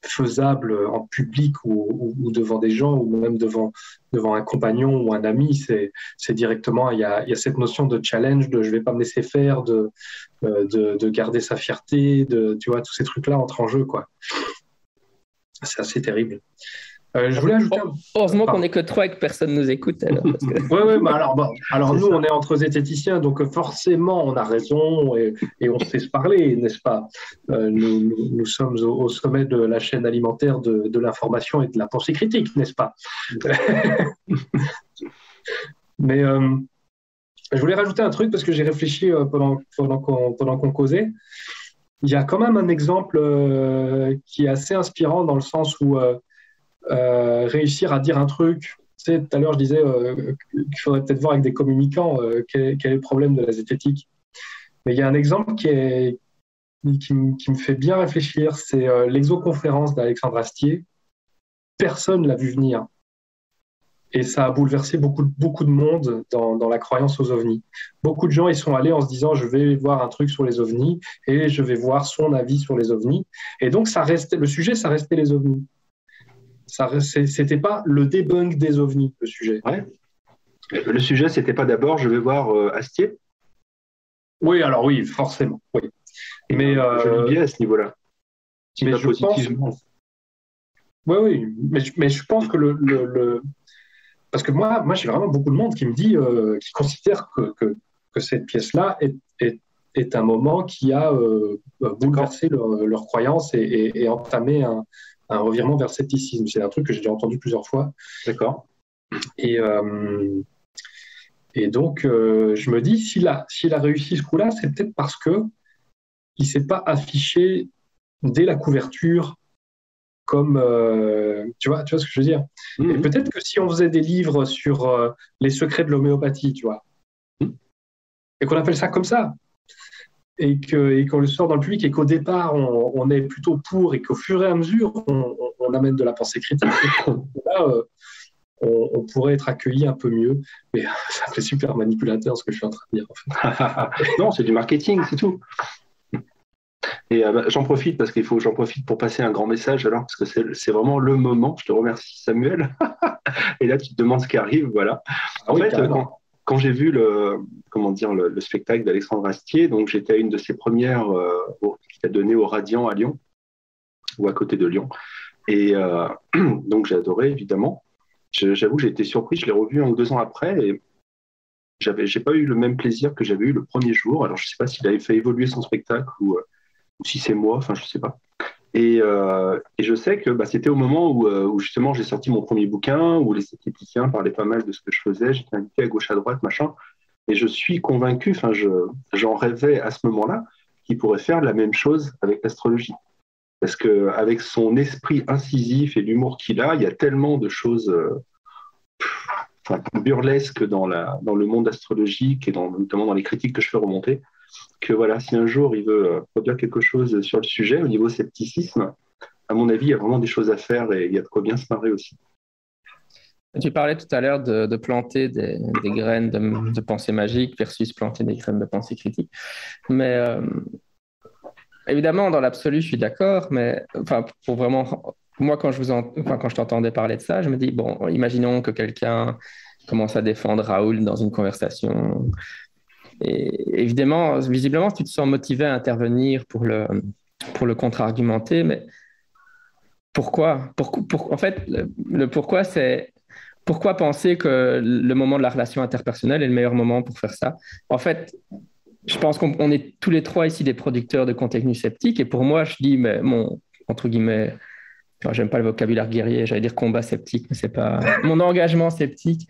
faisable en public ou devant des gens ou même devant un compagnon ou un ami. C'est directement, il y a cette notion de challenge, de je vais pas me laisser faire, de garder sa fierté, tu vois, tous ces trucs-là entrent en jeu, quoi. C'est assez terrible. Je voulais ajouter heureusement qu'on n'est que 3 et que personne nous écoute. Oui, alors nous, on est entre zététiciens, donc forcément, on a raison et on sait se parler, n'est-ce pas? Nous sommes au sommet de la chaîne alimentaire de l'information et de la pensée critique, n'est-ce pas? Mais je voulais rajouter un truc parce que j'ai réfléchi pendant qu'on causait. Il y a quand même un exemple qui est assez inspirant dans le sens où réussir à dire un truc. Tu sais, tout à l'heure, je disais qu'il faudrait peut-être voir avec des communicants quel est le problème de la zététique. Mais il y a un exemple qui me fait bien réfléchir, c'est l'exoconférence d'Alexandre Astier. Personne ne l'a vu venir. Et ça a bouleversé beaucoup de monde dans la croyance aux ovnis. Beaucoup de gens y sont allés en se disant je vais voir un truc sur les ovnis et je vais voir son avis sur les ovnis. Et donc, le sujet, ça restait les ovnis. C'était pas le debunk des ovnis, le sujet. Ouais. Le sujet, c'était pas d'abord je vais voir Astier? Oui, alors oui, forcément. Oui. Mais joli biais à ce niveau-là. Mais je pense. Oui, mais je pense que parce que moi, j'ai vraiment beaucoup de monde qui me dit, qui considère que cette pièce-là est un moment qui a bouleversé leur croyance et entamé un revirement vers le scepticisme. C'est un truc que j'ai déjà entendu plusieurs fois. D'accord. Et donc, je me dis, s'il a réussi ce coup-là, c'est peut-être parce qu'il ne s'est pas affiché dès la couverture comme tu vois ce que je veux dire. Et peut-être que si on faisait des livres sur les secrets de l'homéopathie, tu vois, et qu'on appelle ça comme ça, et qu'on le sort dans le public, et qu'au départ, on est plutôt pour, et qu'au fur et à mesure, on amène de la pensée critique, et là, on pourrait être accueilli un peu mieux. Mais ça fait super manipulateur ce que je suis en train de dire, en fait. Non, c'est du marketing, c'est tout. Et j'en profite parce j'en profite pour passer un grand message alors, parce que c'est vraiment le moment. Je te remercie, Samuel. Et là, tu te demandes ce qui arrive, voilà. En fait, quand j'ai vu le spectacle d'Alexandre Astier, donc j'étais à une de ses premières qu'il a donné au Radiant à Lyon, ou à côté de Lyon. Et donc j'ai adoré, évidemment. J'avoue que j'ai été surpris, je l'ai revu 1 ou 2 ans après, et j'ai pas eu le même plaisir que j'avais eu le premier jour. Alors je sais pas s'il avait fait évoluer son spectacle ou si c'est moi, enfin je sais pas. Et je sais que c'était au moment où justement j'ai sorti mon premier bouquin, où les esthéticiens parlaient pas mal de ce que je faisais, j'étais invité à gauche à droite, machin, et je suis convaincu, j'en rêvais à ce moment-là, qu'il pourrait faire la même chose avec l'astrologie. Parce qu'avec son esprit incisif et l'humour qu'il a, il y a tellement de choses burlesques dans le monde astrologique et notamment dans les critiques que je fais remonter, que voilà, si un jour il veut produire quelque chose sur le sujet, au niveau scepticisme, à mon avis, il y a vraiment des choses à faire et il y a de quoi bien se marrer aussi. Tu parlais tout à l'heure de planter des graines de pensée magique versus planter des graines de pensée critique. Mais évidemment, dans l'absolu, je suis d'accord, mais pour vraiment, moi, quand je t'entendais parler de ça, je me dis, bon, imaginons que quelqu'un commence à défendre Raoul dans une conversation. Et évidemment, visiblement, tu te sens motivé à intervenir pour le contre-argumenter, mais pourquoi? En fait, le pourquoi, c'est pourquoi penser que le moment de la relation interpersonnelle est le meilleur moment pour faire ça? En fait, je pense qu'on est tous les trois ici des producteurs de contenu sceptique, et pour moi, je dis, mais entre guillemets, j'aime pas le vocabulaire guerrier, j'allais dire combat sceptique, mais c'est pas mon engagement sceptique.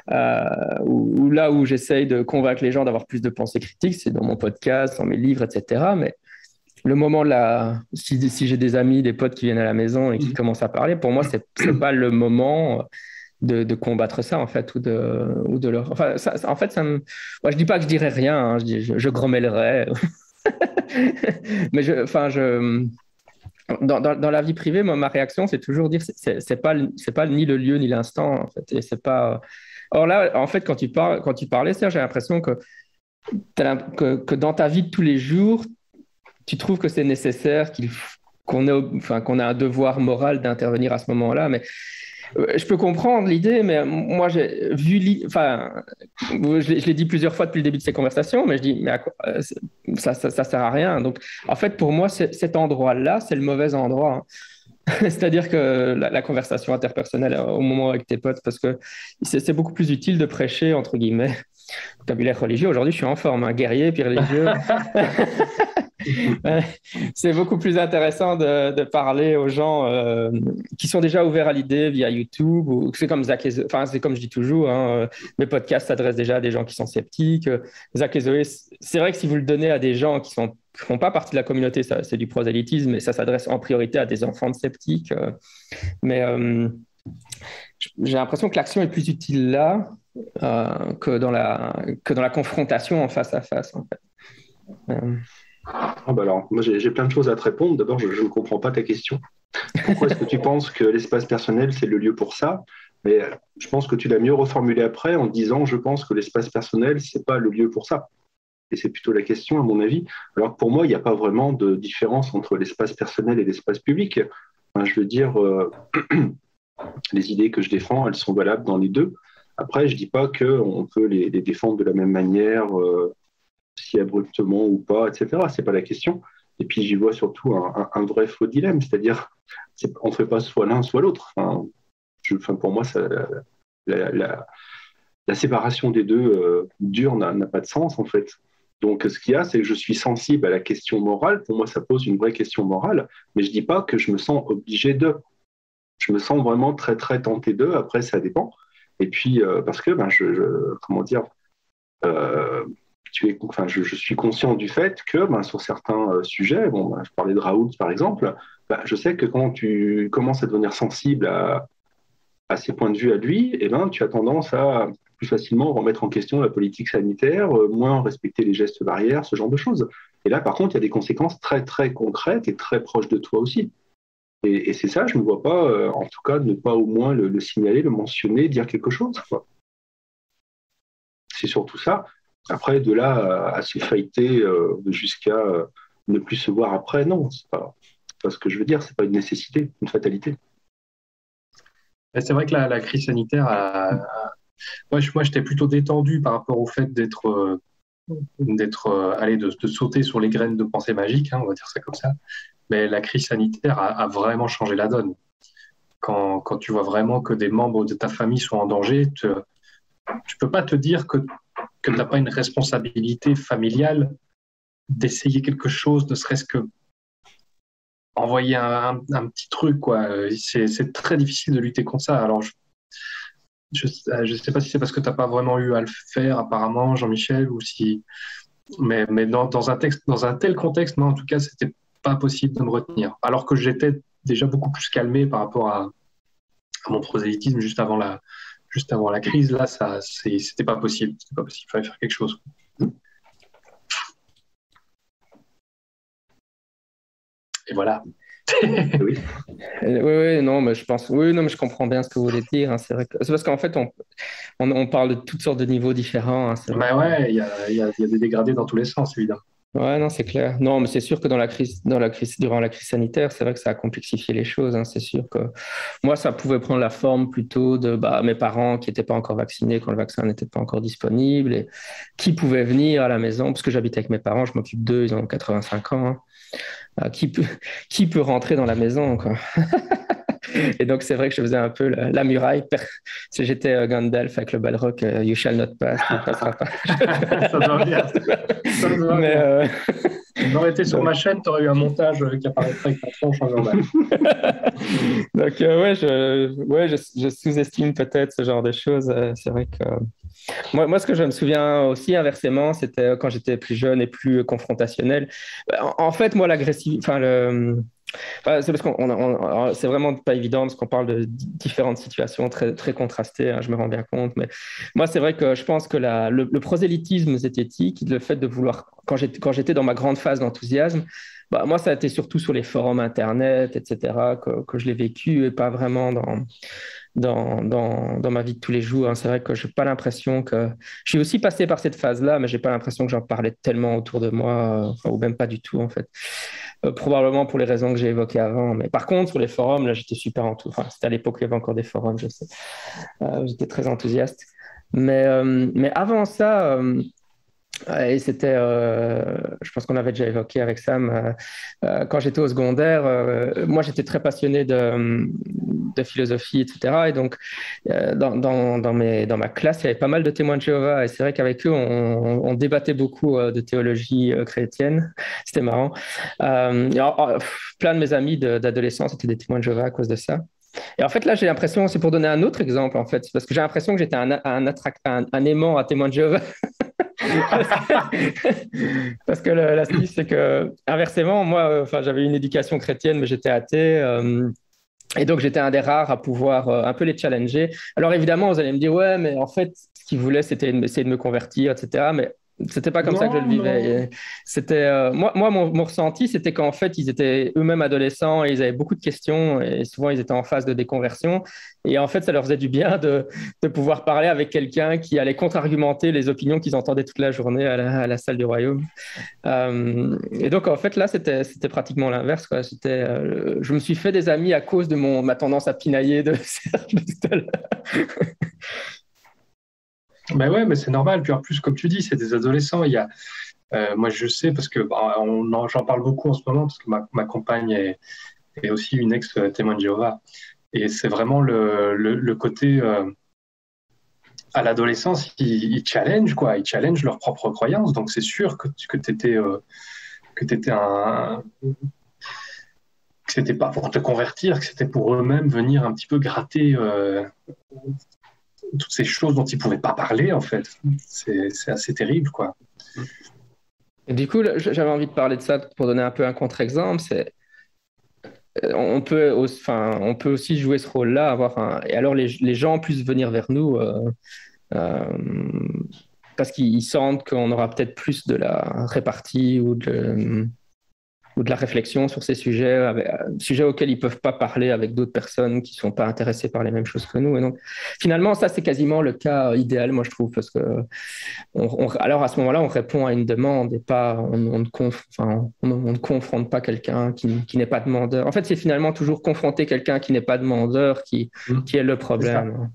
Ou là où j'essaye de convaincre les gens d'avoir plus de pensée critique, c'est dans mon podcast, dans mes livres, etc. Mais le moment là, si j'ai des amis, des potes qui viennent à la maison et qui commencent à parler, pour moi, c'est pas le moment de combattre ça, en fait, ou de leur... Enfin, en fait, moi, je dis pas que je dirais rien, hein, je grommellerais. Mais dans la vie privée, moi, ma réaction, c'est toujours dire c'est pas ni le lieu ni l'instant, en fait. Et c'est pas... Or là, en fait, quand tu parlais, Serge, j'ai l'impression que dans ta vie de tous les jours, tu trouves que c'est nécessaire qu'on a un devoir moral d'intervenir à ce moment-là. Mais je peux comprendre l'idée, mais moi, j'ai vu... je l'ai dit plusieurs fois depuis le début de ces conversations, mais je dis, mais ça sert à rien. Donc, en fait, pour moi, cet endroit-là, c'est le mauvais endroit, hein. C'est-à-dire que la conversation interpersonnelle au moment avec tes potes, parce que c'est beaucoup plus utile de prêcher, entre guillemets, vocabulaire religieux. Aujourd'hui, je suis en forme, un guerrier, puis religieux. C'est beaucoup plus intéressant de parler aux gens qui sont déjà ouverts à l'idée via YouTube. C'est comme c'est comme je dis toujours, hein, mes podcasts s'adressent déjà à des gens qui sont sceptiques. Zach et Zoé, c'est vrai que si vous le donnez à des gens qui font pas partie de la communauté, c'est du prosélytisme, et ça s'adresse en priorité à des enfants de sceptiques. Mais j'ai l'impression que l'action est plus utile là que dans la confrontation en face à face, en fait. Alors, moi, j'ai plein de choses à te répondre. D'abord, je ne comprends pas ta question. Pourquoi est-ce que tu penses que l'espace personnel, c'est le lieu pour ça? Mais je pense que tu l'as mieux reformulé après en disant, je pense que l'espace personnel, c'est pas le lieu pour ça. Et c'est plutôt la question, à mon avis. Alors, pour moi, il n'y a pas vraiment de différence entre l'espace personnel et l'espace public. Enfin, je veux dire, les idées que je défends, elles sont valables dans les deux. Après, je ne dis pas qu'on peut les défendre de la même manière, si abruptement ou pas, etc. C'est pas la question. Et puis j'y vois surtout un vrai faux dilemme, c'est-à-dire on ne fait pas soit l'un soit l'autre. Pour moi, la séparation des deux dure n'a pas de sens en fait. Donc ce qu'il y a, c'est que je suis sensible à la question morale. Pour moi, ça pose une vraie question morale, mais je dis pas que je me sens obligé de. Je me sens vraiment très très tenté d'eux. Après, ça dépend. Et puis parce que comment dire. je suis conscient du fait que sur certains sujets, je parlais de Raoult par exemple, je sais que quand tu commences à devenir sensible à ses points de vue à lui, tu as tendance à plus facilement remettre en question la politique sanitaire, moins respecter les gestes barrières, ce genre de choses. Et là, par contre, il y a des conséquences très, très concrètes et très proches de toi aussi. Et c'est ça, je ne vois pas, en tout cas, ne pas au moins le signaler, le mentionner, dire quelque chose, quoi. C'est surtout ça. Après, de là à se fighter jusqu'à ne plus se voir après, non, c'est pas ce que je veux dire, c'est pas une nécessité, une fatalité. Et c'est vrai que la crise sanitaire moi, j'étais plutôt détendu par rapport au fait de sauter sur les graines de pensée magique, on va dire ça comme ça. Mais la crise sanitaire a vraiment changé la donne. Quand tu vois vraiment que des membres de ta famille sont en danger, tu peux pas te dire que tu n'as pas une responsabilité familiale d'essayer quelque chose, ne serait-ce que envoyer un petit truc, quoi. C'est très difficile de lutter contre ça. Alors, je sais pas si c'est parce que tu n'as pas vraiment eu à le faire, apparemment, Jean-Michel, ou si... Mais dans un tel contexte, moi, en tout cas, c'était pas possible de me retenir. Alors que j'étais déjà beaucoup plus calmé par rapport à mon prosélytisme juste avant la crise. Là, c'était pas possible. C'était pas possible. Il fallait faire quelque chose. Et voilà. Oui. Oui, non, mais je comprends bien ce que vous voulez dire. C'est vrai que c'est parce qu'en fait, on parle de toutes sortes de niveaux différents. C'est vrai. Ouais, il y a des dégradés dans tous les sens, évidemment. Ouais, non, c'est clair. Non, mais c'est sûr que durant la crise sanitaire, c'est vrai que ça a complexifié les choses. C'est sûr que moi, ça pouvait prendre la forme plutôt de mes parents qui n'étaient pas encore vaccinés quand le vaccin n'était pas encore disponible et qui pouvaient venir à la maison, parce que j'habite avec mes parents, je m'occupe d'eux, ils ont 85 ans. Qui peut rentrer dans la maison, quoi. Et donc, c'est vrai que je faisais un peu la muraille. Si j'étais Gandalf avec le Balrog, You shall not pass, tu ne passeras pas. Ça doit bien. Mais j'aurais été sur ma chaîne, tu aurais eu un montage qui apparaîtrait avec ta tronche en normal. Donc, je sous-estime peut-être ce genre de choses. C'est vrai que moi, ce que je me souviens aussi inversement, c'était quand j'étais plus jeune et plus confrontationnel. En fait, moi, c'est parce c'est vraiment pas évident parce qu'on parle de différentes situations très, très contrastées, je me rends bien compte. Mais moi, c'est vrai que je pense que le prosélytisme zététique, le fait de vouloir, quand j'étais dans ma grande phase d'enthousiasme, moi, ça a été surtout sur les forums Internet, etc., que je l'ai vécu et pas vraiment dans ma vie de tous les jours. C'est vrai que je n'ai pas l'impression que... Je suis aussi passé par cette phase-là, mais je n'ai pas l'impression que j'en parlais tellement autour de moi, ou même pas du tout, en fait. Probablement pour les raisons que j'ai évoquées avant. Mais par contre, sur les forums, là, j'étais super enthousiaste. Enfin, c'était à l'époque où il y avait encore des forums, je sais. J'étais très enthousiaste. Mais avant ça... et c'était, je pense qu'on avait déjà évoqué avec Sam, quand j'étais au secondaire, moi j'étais très passionné de philosophie, etc. Et donc, dans ma classe, il y avait pas mal de témoins de Jéhovah. Et c'est vrai qu'avec eux, on débattait beaucoup de théologie chrétienne. C'était marrant. Plein de mes amis d'adolescence étaient des témoins de Jéhovah à cause de ça. Et en fait, là, j'ai l'impression, c'est pour donner un autre exemple, en fait, parce que j'ai l'impression que j'étais un aimant à témoins de Jéhovah. Parce que l'astuce, c'est que, inversement, moi, j'avais une éducation chrétienne, mais j'étais athée. Et donc, j'étais un des rares à pouvoir un peu les challenger. Alors, évidemment, vous allez me dire, ouais, mais en fait, ce qu'ils voulaient, c'était essayer de me convertir, etc. Mais c'était pas comme ça que je le vivais. C'était moi, mon ressenti, c'était qu'en fait, ils étaient eux-mêmes adolescents et ils avaient beaucoup de questions et souvent, ils étaient en phase de déconversion. Et en fait, ça leur faisait du bien de pouvoir parler avec quelqu'un qui allait contre-argumenter les opinions qu'ils entendaient toute la journée à la salle du royaume. Et donc, en fait, là, c'était pratiquement l'inverse, quoi. Je me suis fait des amis à cause de ma tendance à pinailler de Serge Bestel. Ben ouais, mais c'est normal. Puis en plus, comme tu dis, c'est des adolescents. Moi, je sais parce que j'en parle beaucoup en ce moment parce que ma compagne est aussi une ex-témoin de Jéhovah. Et c'est vraiment le côté à l'adolescence, ils challenge quoi, ils challenge leurs propres croyances. Donc c'est sûr que t'étais que c'était pas pour te convertir, que c'était pour eux-mêmes venir un petit peu gratter toutes ces choses dont ils pouvaient pas parler en fait. C'est assez terrible quoi. Et du coup, là, j'avais envie de parler de ça pour donner un peu un contre-exemple. On peut aussi jouer ce rôle-là, et alors les gens puissent venir vers nous euh, parce qu'ils sentent qu'on aura peut-être plus de la répartie ou de la réflexion sur ces sujets, sujets auxquels ils ne peuvent pas parler avec d'autres personnes qui ne sont pas intéressées par les mêmes choses que nous. Et donc, finalement, ça, c'est quasiment le cas idéal, moi, je trouve, parce que alors à ce moment-là, on répond à une demande et pas, on ne confronte pas quelqu'un qui n'est pas demandeur. En fait, c'est finalement toujours confronter quelqu'un qui n'est pas demandeur qui est le C'est ça. problème.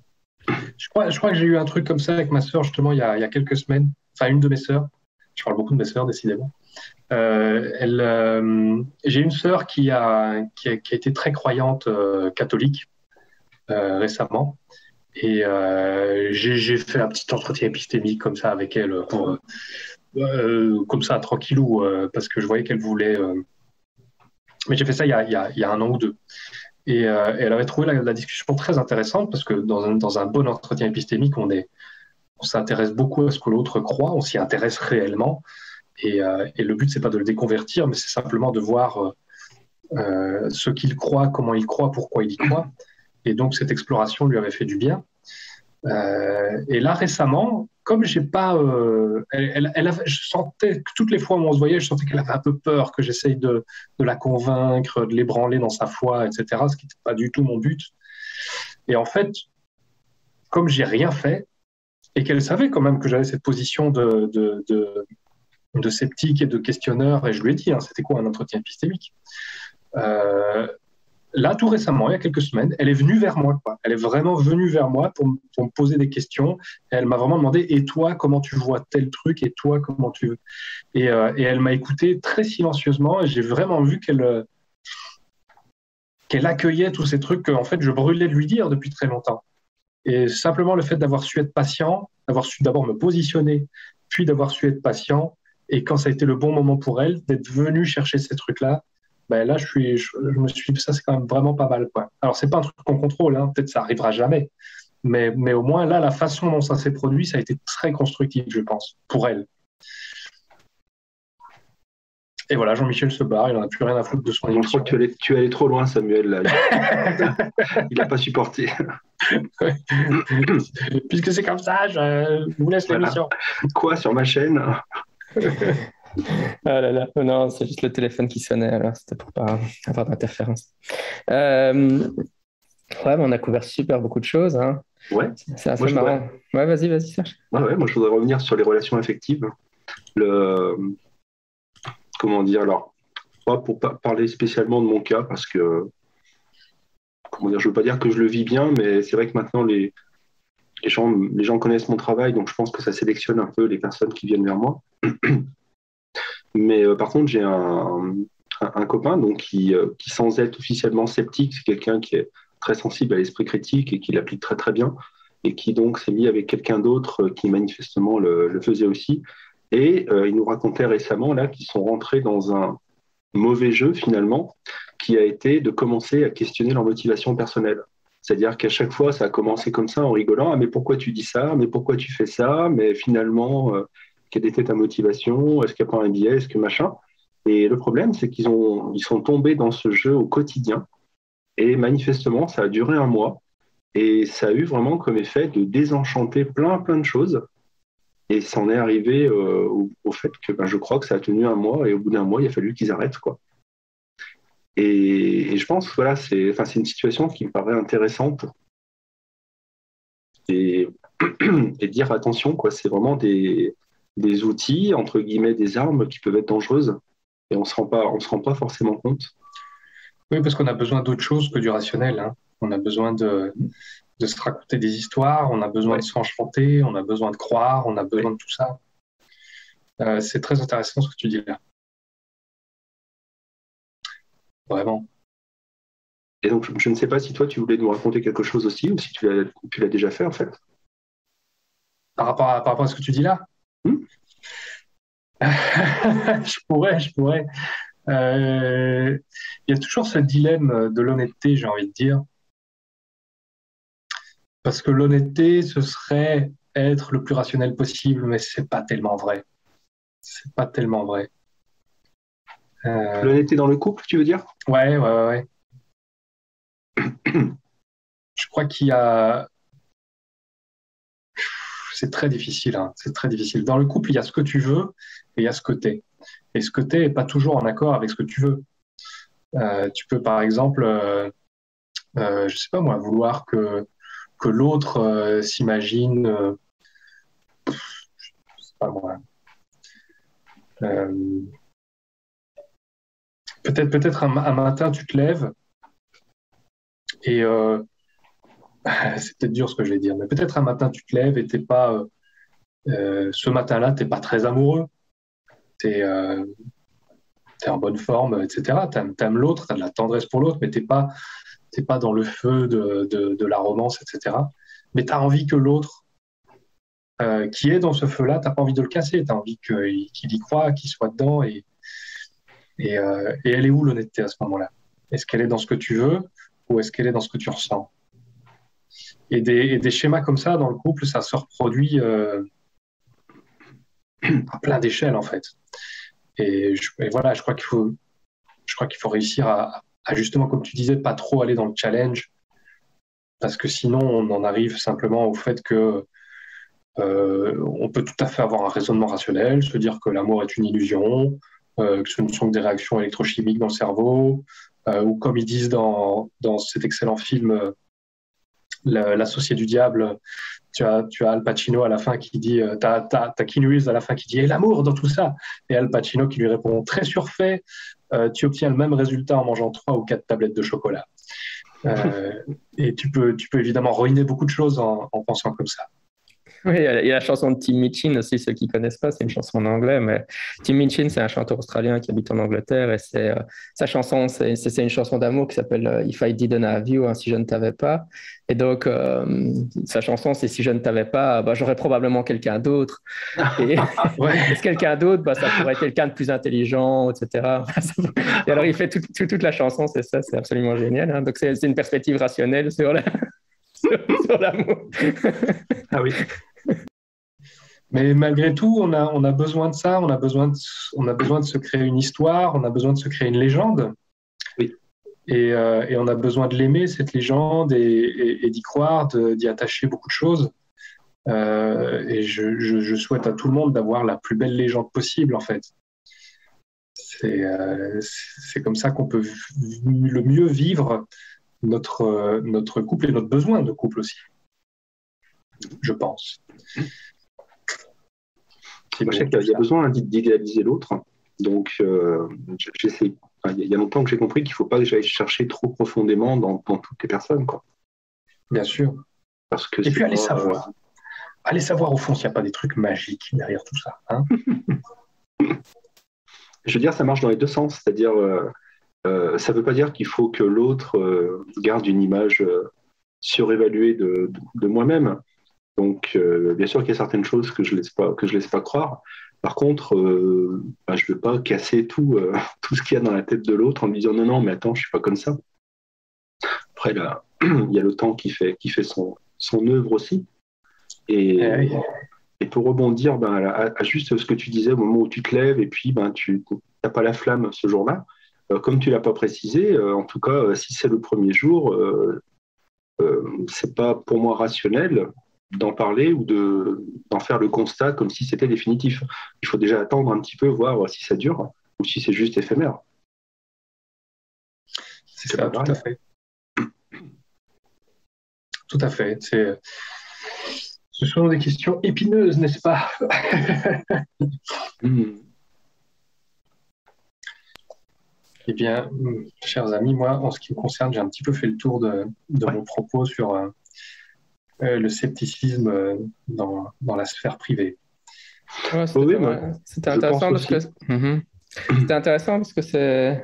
Je crois que j'ai eu un truc comme ça avec ma sœur, justement, il y a quelques semaines. Enfin, une de mes sœurs. Je parle beaucoup de mes sœurs, décidément. J'ai une sœur qui a été très croyante catholique récemment. Et j'ai fait un petit entretien épistémique comme ça avec elle, comme ça, tranquillou, parce que je voyais qu'elle voulait. Mais j'ai fait ça il y a un an ou deux. Et elle avait trouvé la discussion très intéressante parce que dans un bon entretien épistémique, on s'intéresse beaucoup à ce que l'autre croit, on s'y intéresse réellement. Et le but, c'est pas de le déconvertir, mais c'est simplement de voir ce qu'il croit, comment il croit, pourquoi il y croit. Et donc, cette exploration lui avait fait du bien. Et là, récemment, comme j'ai pas. Je sentais que toutes les fois où on se voyait, je sentais qu'elle avait un peu peur, que j'essaye de la convaincre, de l'ébranler dans sa foi, etc., ce qui n'était pas du tout mon but. Et en fait, comme j'ai rien fait, et qu'elle savait quand même que j'avais cette position de sceptique et de questionneur, et je lui ai dit, hein, c'était quoi un entretien épistémique. Là, tout récemment, il y a quelques semaines, elle est venue vers moi, quoi. Elle est vraiment venue vers moi pour me poser des questions. Et elle m'a vraiment demandé, et toi, comment tu vois tel truc, et toi, comment tu veux. Et elle m'a écouté très silencieusement, et j'ai vraiment vu qu'elle accueillait tous ces trucs que, en fait, je brûlais de lui dire depuis très longtemps. Et simplement le fait d'avoir su être patient, d'avoir su d'abord me positionner, puis d'avoir su être patient, et quand ça a été le bon moment pour elle, d'être venue chercher ces trucs-là, ben là, je me suis dit, ça, c'est quand même vraiment pas mal, quoi. Alors, c'est pas un truc qu'on contrôle, hein, peut-être ça arrivera jamais, mais au moins, là, la façon dont ça s'est produit, ça a été très constructif, je pense, pour elle. Et voilà, Jean-Michel se barre, il n'en a plus rien à foutre de son Je émission. crois que tu es allé trop loin, Samuel. Là. Il n'a pas supporté. Puisque c'est comme ça, je vous laisse l'émission. Quoi, sur ma chaîne? Ah là là, non, c'est juste le téléphone qui sonnait, alors c'était pour pas avoir d'interférence. Ouais, mais on a couvert super beaucoup de choses, hein. Ouais. C'est assez marrant. Ouais, vas-y, Serge. Ouais, moi, je voudrais revenir sur les relations affectives. Comment dire, alors, pas pour parler spécialement de mon cas, parce que, comment dire, je veux pas dire que je le vis bien, mais c'est vrai que maintenant, les gens connaissent mon travail, donc je pense que ça sélectionne un peu les personnes qui viennent vers moi. Mais par contre, j'ai un copain donc, qui, sans être officiellement sceptique, c'est quelqu'un qui est très sensible à l'esprit critique et qui l'applique très très bien, et qui donc s'est mis avec quelqu'un d'autre qui manifestement le faisait aussi. Et il nous racontait récemment là qu'ils sont rentrés dans un mauvais jeu finalement, qui a été de commencer à questionner leur motivation personnelle. C'est-à-dire qu'à chaque fois, ça a commencé comme ça en rigolant. Ah, mais pourquoi tu dis ça? Mais pourquoi tu fais ça? Mais finalement, quelle était ta motivation? Est-ce qu'il n'y a pas un biais? Est-ce que machin? Et le problème, c'est ils sont tombés dans ce jeu au quotidien. Et manifestement, ça a duré un mois. Et ça a eu vraiment comme effet de désenchanter plein de choses. Et ça en est arrivé au fait que je crois que ça a tenu un mois. Et au bout d'un mois, il a fallu qu'ils arrêtent, quoi. Et je pense que voilà, c'est une situation qui me paraît intéressante. Et, et dire attention, quoi, c'est vraiment des outils, entre guillemets, des armes qui peuvent être dangereuses. Et on se rend pas forcément compte. Oui, parce qu'on a besoin d'autre chose que du rationnel, hein. On a besoin de se raconter des histoires, on a besoin de s'enchanter, on a besoin de croire, on a besoin de tout ça. C'est très intéressant ce que tu dis là. Vraiment. Et donc, je ne sais pas si toi, tu voulais nous raconter quelque chose aussi, ou si tu l'as déjà fait, en fait. Par rapport à ce que tu dis là, je pourrais. Il y a toujours ce dilemme de l'honnêteté, j'ai envie de dire. Parce que l'honnêteté, ce serait être le plus rationnel possible, mais c'est pas tellement vrai. c'est pas tellement vrai. L'honnêteté dans le couple, tu veux dire? Ouais. Je crois qu'il y a. C'est très difficile, hein. C'est très difficile. Dans le couple, il y a ce que tu veux et il y a ce que t'es. Et ce que t'es n'est pas toujours en accord avec ce que tu veux. Tu peux, par exemple, je sais pas moi, vouloir que l'autre s'imagine, je sais pas moi, euh, peut-être un matin, tu te lèves et c'est peut-être dur ce que je vais dire, mais peut-être un matin, tu te lèves et t'es pas, ce matin-là, t'es pas très amoureux, t'es en bonne forme, etc. T'aimes l'autre, t'as de la tendresse pour l'autre, mais t'es pas dans le feu de la romance, etc. Mais t'as envie que l'autre qui est dans ce feu-là, t'as pas envie de le casser, t'as envie qu'il y croit, qu'il soit dedans. Et elle est où l'honnêteté à ce moment-là? Est-ce qu'elle est dans ce que tu veux ou est-ce qu'elle est dans ce que tu ressens? Et des schémas comme ça dans le couple, ça se reproduit à plein d'échelles en fait. Et voilà, je crois qu'il faut réussir à justement, comme tu disais, pas trop aller dans le challenge, parce que sinon on en arrive simplement au fait que on peut tout à fait avoir un raisonnement rationnel, se dire que l'amour est une illusion, que ce ne sont que des réactions électrochimiques dans le cerveau, ou comme ils disent dans cet excellent film L'Associé du diable, tu as Al Pacino à la fin qui dit, t'as Keanu Reeves à la fin qui dit, et l'amour dans tout ça? Et Al Pacino qui lui répond, très surfait, tu obtiens le même résultat en mangeant 3 ou 4 tablettes de chocolat. Et tu peux évidemment ruiner beaucoup de choses en pensant comme ça. Oui, il y a la chanson de Tim Minchin aussi, ceux qui ne connaissent pas, c'est une chanson en anglais, mais Tim Minchin, c'est un chanteur australien qui habite en Angleterre et sa chanson, c'est une chanson d'amour qui s'appelle If I Didn't Have You, hein, si je ne t'avais pas. Et donc, sa chanson, c'est si je ne t'avais pas, bah, j'aurais probablement quelqu'un d'autre. Et ce quelqu'un d'autre, bah, ça pourrait être quelqu'un de plus intelligent, etc. Et alors, il fait toute la chanson, c'est ça, c'est absolument génial. Hein. Donc, c'est une perspective rationnelle sur l'amour. Ah oui. Mais malgré tout, on a besoin de ça, on a besoin de se créer une histoire, on a besoin de se créer une légende. Oui. Et on a besoin de l'aimer, cette légende, et d'y croire, d'y attacher beaucoup de choses. Et je souhaite à tout le monde d'avoir la plus belle légende possible, en fait. C'est comme ça qu'on peut le mieux vivre notre couple et notre besoin de couple aussi, je pense. Moi, je sais qu'il y a besoin d'idéaliser l'autre. Donc, j'essaie. Il y a longtemps que j'ai compris qu'il ne faut pas que j'aille chercher trop profondément dans toutes les personnes, quoi. Bien sûr. Parce que et puis, aller savoir au fond s'il n'y a pas des trucs magiques derrière tout ça. Hein. Je veux dire, ça marche dans les deux sens. C'est-à-dire, ça ne veut pas dire qu'il faut que l'autre garde une image surévaluée de moi-même. Donc, bien sûr qu'il y a certaines choses que je laisse pas croire. Par contre, je ne veux pas casser tout ce qu'il y a dans la tête de l'autre en lui disant non, mais attends, je ne suis pas comme ça. Après, là, il y a le temps qui fait son œuvre aussi. Et pour rebondir à juste ce que tu disais au moment où tu te lèves et puis tu n'as pas la flamme ce jour-là, comme tu ne l'as pas précisé, en tout cas, si c'est le premier jour, c'est pas pour moi rationnel d'en parler ou d'en faire le constat comme si c'était définitif. Il faut déjà attendre un petit peu, voir si ça dure ou si c'est juste éphémère. C'est ça, tout à fait. Tout à fait. Ce sont des questions épineuses, n'est-ce pas? Eh bien, chers amis, moi, en ce qui me concerne, j'ai un petit peu fait le tour de mon propos sur le scepticisme dans la sphère privée. Ouais, c'était intéressant parce que c'était intéressant parce que c'est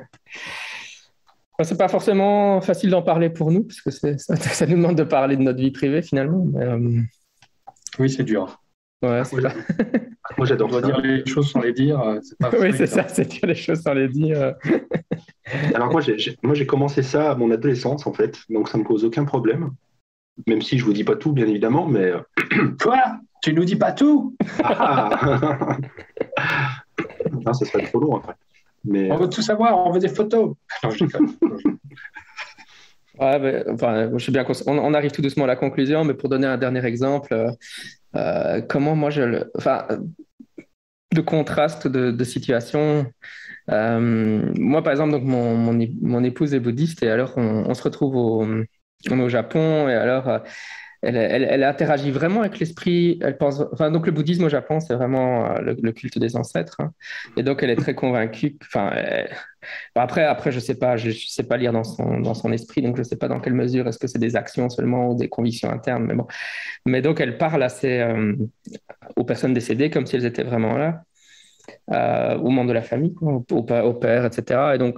pas forcément facile d'en parler pour nous parce que ça nous demande de parler de notre vie privée finalement. Mais, oui, c'est dur. Ouais, moi, j'adore ça. Dire les choses sans les dire. C'est pas oui, c'est ça, c'est dire les choses sans les dire. Alors moi, j'ai commencé ça à mon adolescence en fait, donc ça me pose aucun problème. Même si je vous dis pas tout, bien évidemment, mais... Quoi? Tu nous dis pas tout? hein, ça serait trop long après. Mais, On veut tout savoir, on veut des photos. Non, je déconne. Ouais, enfin, je sais bien qu'on arrive tout doucement à la conclusion, mais pour donner un dernier exemple, comment moi enfin, de contraste de situation. Moi, par exemple, donc mon épouse est bouddhiste et alors on se retrouve on est au Japon et alors elle interagit vraiment avec l'esprit. Elle pense, enfin, donc le bouddhisme au Japon, c'est vraiment le culte des ancêtres, hein. Et donc elle est très convaincue. Enfin, après, je sais pas lire dans son esprit, donc je sais pas dans quelle mesure est-ce que c'est des actions seulement ou des convictions internes. Mais bon, mais donc elle parle assez aux personnes décédées comme si elles étaient vraiment là, aux membres de la famille, quoi, au père, etc. Et donc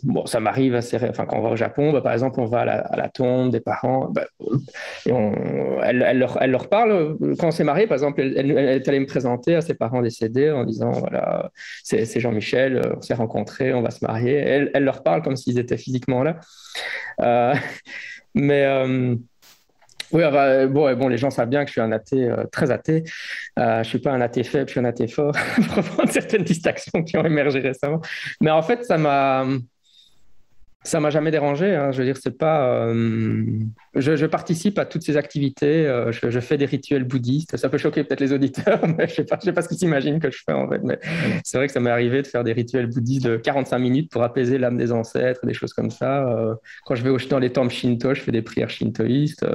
bon, ça m'arrive assez. Enfin, quand on va au Japon, bah, par exemple, on va à la tombe des parents, bah, et elle leur parle. Quand on s'est marié, par exemple, elle est allée me présenter à ses parents décédés en disant voilà, c'est Jean-Michel, on s'est rencontrés, on va se marier. Elle leur parle comme s'ils étaient physiquement là. Euh, mais. Oui, bon, les gens savent bien que je suis un athée, très athée. Je suis pas un athée faible, je suis un athée fort, pour reprendre certaines distinctions qui ont émergé récemment. Mais en fait, ça m'a jamais dérangé, hein. Je veux dire, c'est pas. Je participe à toutes ces activités. Je fais des rituels bouddhistes. Ça peut choquer peut-être les auditeurs, mais je sais pas ce qu'ils s'imaginent que je fais en fait. Mais c'est vrai que ça m'est arrivé de faire des rituels bouddhistes de 45 minutes pour apaiser l'âme des ancêtres, des choses comme ça. Quand je vais dans les temples shinto, je fais des prières shintoïstes.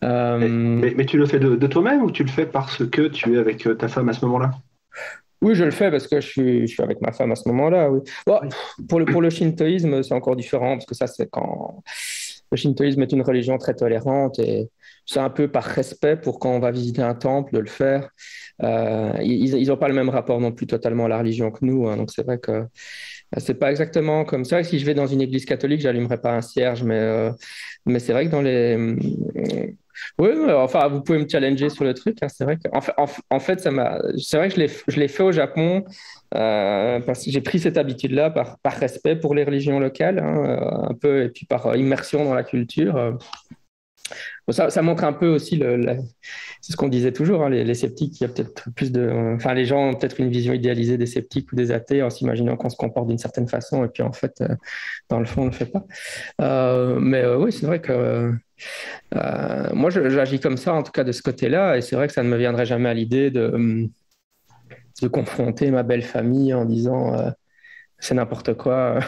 mais tu le fais de toi-même ou tu le fais parce que tu es avec ta femme à ce moment-là? Oui, je le fais parce que je suis avec ma femme à ce moment-là. Oui. Bon, pour le shintoïsme, c'est encore différent parce que ça, c'est quand le shintoïsme est une religion très tolérante et c'est un peu par respect pour quand on va visiter un temple de le faire. Ils n'ont pas le même rapport non plus totalement à la religion que nous, hein. Donc c'est vrai que c'est pas exactement comme ça. Si je vais dans une église catholique, j'allumerai pas un cierge, mais c'est vrai que dans les oui, enfin, vous pouvez me challenger sur le truc, hein. C'est vrai que, en fait, c'est vrai que je l'ai fait au Japon parce que j'ai pris cette habitude-là par respect pour les religions locales, hein, un peu, et puis par immersion dans la culture. Bon, ça montre un peu aussi c'est ce qu'on disait toujours, hein, les sceptiques, il y a peut-être plus enfin, les gens ont peut-être une vision idéalisée des sceptiques ou des athées en s'imaginant qu'on se comporte d'une certaine façon, et puis en fait, dans le fond, on ne le fait pas. Mais oui, c'est vrai que moi, j'agis comme ça, en tout cas de ce côté-là, et c'est vrai que ça ne me viendrait jamais à l'idée de confronter ma belle famille en disant c'est n'importe quoi.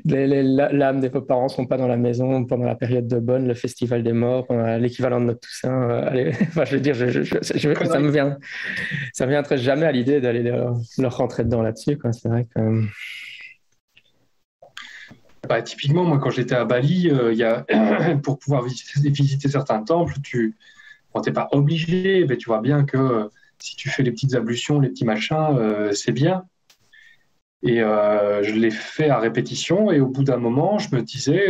L'âme des parents ne sont pas dans la maison pendant la période de Bonne, le festival des morts, pendant l'équivalent de notre Toussaint. Allez, enfin, je veux dire, ça me viendrait jamais à l'idée d'aller leur rentrer dedans là-dessus, quoi. C'est vrai que. Bah, typiquement, moi, quand j'étais à Bali, pour pouvoir visiter certains temples, tu n'es pas obligé, mais tu vois bien que si tu fais les petites ablutions, les petits machins, c'est bien. Et je l'ai fait à répétition, et au bout d'un moment, je me disais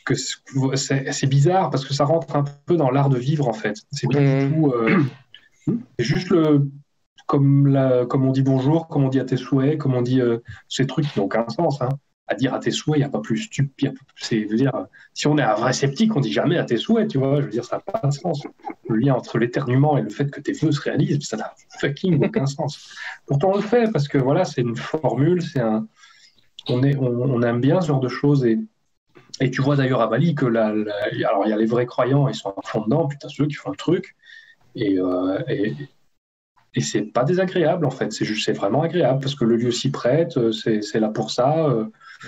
que c'est bizarre, parce que ça rentre un peu dans l'art de vivre, en fait. C'est plus du tout... c'est juste comme on dit bonjour, comme on dit à tes souhaits, comme on dit ces trucs qui n'ont aucun sens, hein. À dire à tes souhaits, il n'y a pas plus stupide. Je veux dire, si on est un vrai sceptique, on ne dit jamais à tes souhaits, tu vois. Je veux dire, ça n'a pas de sens. Le lien entre l'éternuement et le fait que tes vœux se réalisent, ça n'a fucking aucun sens. Pourtant, on le fait parce que voilà, c'est une formule, on aime bien ce genre de choses. Et tu vois d'ailleurs à Bali que alors il y a les vrais croyants, ils sont à fond dedans, putain, ceux qui font le truc. Et c'est pas désagréable en fait, c'est vraiment agréable parce que le lieu s'y prête, c'est là pour ça,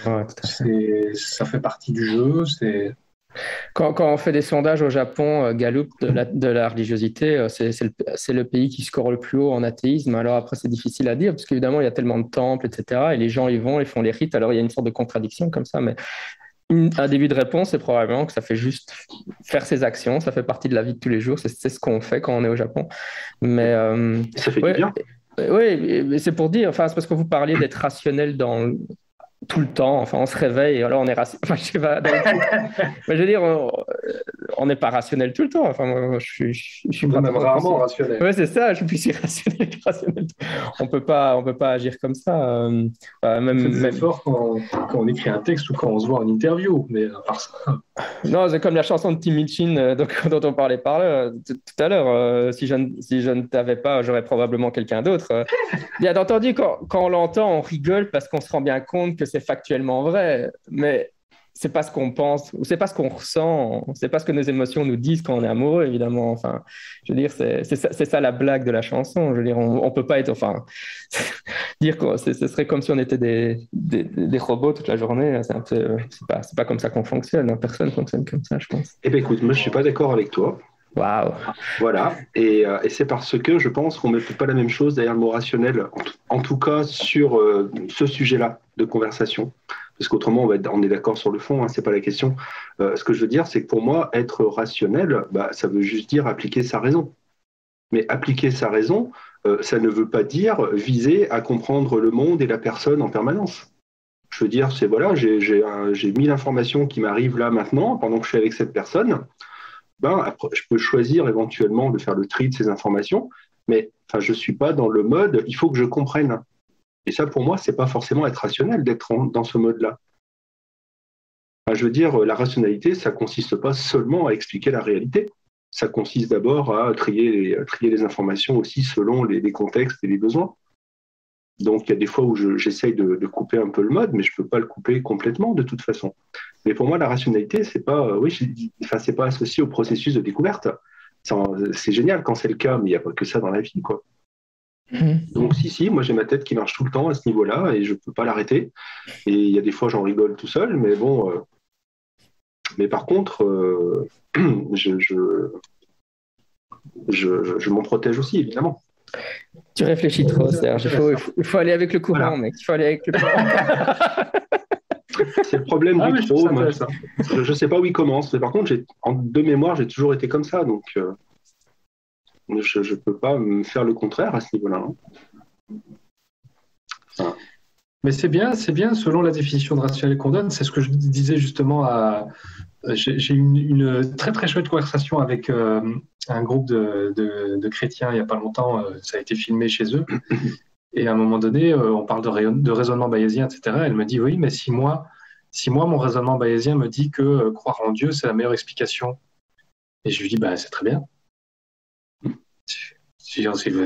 Ouais, tout à fait. ça fait partie du jeu. Quand on fait des sondages au Japon, Gallup de la religiosité, c'est le pays qui score le plus haut en athéisme. Alors après, c'est difficile à dire parce qu'évidemment, il y a tellement de temples, etc. Et les gens y vont, ils font les rites. Alors il y a une sorte de contradiction comme ça, mais un début de réponse, c'est probablement que ça fait juste faire ses actions, ça fait partie de la vie de tous les jours, c'est ce qu'on fait quand on est au Japon. Mais Ça fait ouais, du bien. oui, mais c'est pour dire, enfin, c'est parce que vous parliez d'être rationnel tout le temps, enfin, on se réveille et alors on est rationnel. Enfin, je sais pas, mais je veux dire, on n'est pas rationnel tout le temps. Enfin, moi, je suis Même pratiquement rarement plus... rationnel. Ouais, c'est ça, je suis plus irrationnel que rationnel. On peut pas agir comme ça. On fait des efforts quand on écrit un texte ou quand on se voit en interview, mais à part ça. Non, c'est comme la chanson de Tim Minchin dont on parlait tout à l'heure. Si je ne t'avais pas, j'aurais probablement quelqu'un d'autre. Bien entendu, quand on l'entend, on rigole parce qu'on se rend bien compte que c'est factuellement vrai. Mais c'est pas ce qu'on pense, ou c'est pas ce qu'on ressent, c'est pas ce que nos émotions nous disent quand on est amoureux, évidemment. Enfin, je veux dire, c'est ça la blague de la chanson. Je veux dire, on peut pas être, enfin, dire que ce serait comme si on était des robots toute la journée. C'est pas comme ça qu'on fonctionne. Personne fonctionne comme ça, je pense. Eh bien, écoute, moi, je suis pas d'accord avec toi. Waouh. Voilà, et c'est parce que je pense qu'on ne met pas la même chose derrière le mot rationnel, en tout cas sur ce sujet-là de conversation. Parce qu'autrement, on est d'accord sur le fond, hein, c'est pas la question. Ce que je veux dire, c'est que pour moi, être rationnel, ça veut juste dire appliquer sa raison. Mais appliquer sa raison, ça ne veut pas dire viser à comprendre le monde et la personne en permanence. Je veux dire, c'est voilà, j'ai 1000 informations qui m'arrivent là maintenant, pendant que je suis avec cette personne. Après, je peux choisir éventuellement de faire le tri de ces informations, mais enfin, je ne suis pas dans le mode il faut que je comprenne. Et ça, pour moi, ce n'est pas forcément être rationnel d'être dans ce mode-là. Enfin, je veux dire, la rationalité, ça ne consiste pas seulement à expliquer la réalité. Ça consiste d'abord à trier les informations aussi selon les contextes et les besoins. Donc, il y a des fois où j'essaye de couper un peu le mode, mais je ne peux pas le couper complètement de toute façon. Mais pour moi, la rationalité, c'est pas associé au processus de découverte. C'est génial quand c'est le cas, mais il n'y a pas que ça dans la vie, quoi. Donc, si, moi j'ai ma tête qui marche tout le temps à ce niveau-là et je ne peux pas l'arrêter. Et il y a des fois, j'en rigole tout seul, mais bon. Mais par contre, je m'en protège aussi, évidemment. Tu réfléchis trop, Serge. Il faut aller avec le courant, voilà. Mec. Il faut aller avec le courant. C'est le problème du trop. Je ne sais pas où il commence, mais par contre, de mémoire, j'ai toujours été comme ça. Donc, je ne peux pas me faire le contraire à ce niveau-là. Hein. Mais c'est bien, selon la définition de rationnel qu'on donne. C'est ce que je disais justement j'ai eu une très très chouette conversation avec un groupe de chrétiens il n'y a pas longtemps. Ça a été filmé chez eux. Et à un moment donné, on parle de raisonnement bayésien, etc. Elle me dit oui, mais si moi mon raisonnement bayésien me dit que croire en Dieu, c'est la meilleure explication. Et je lui dis, c'est très bien.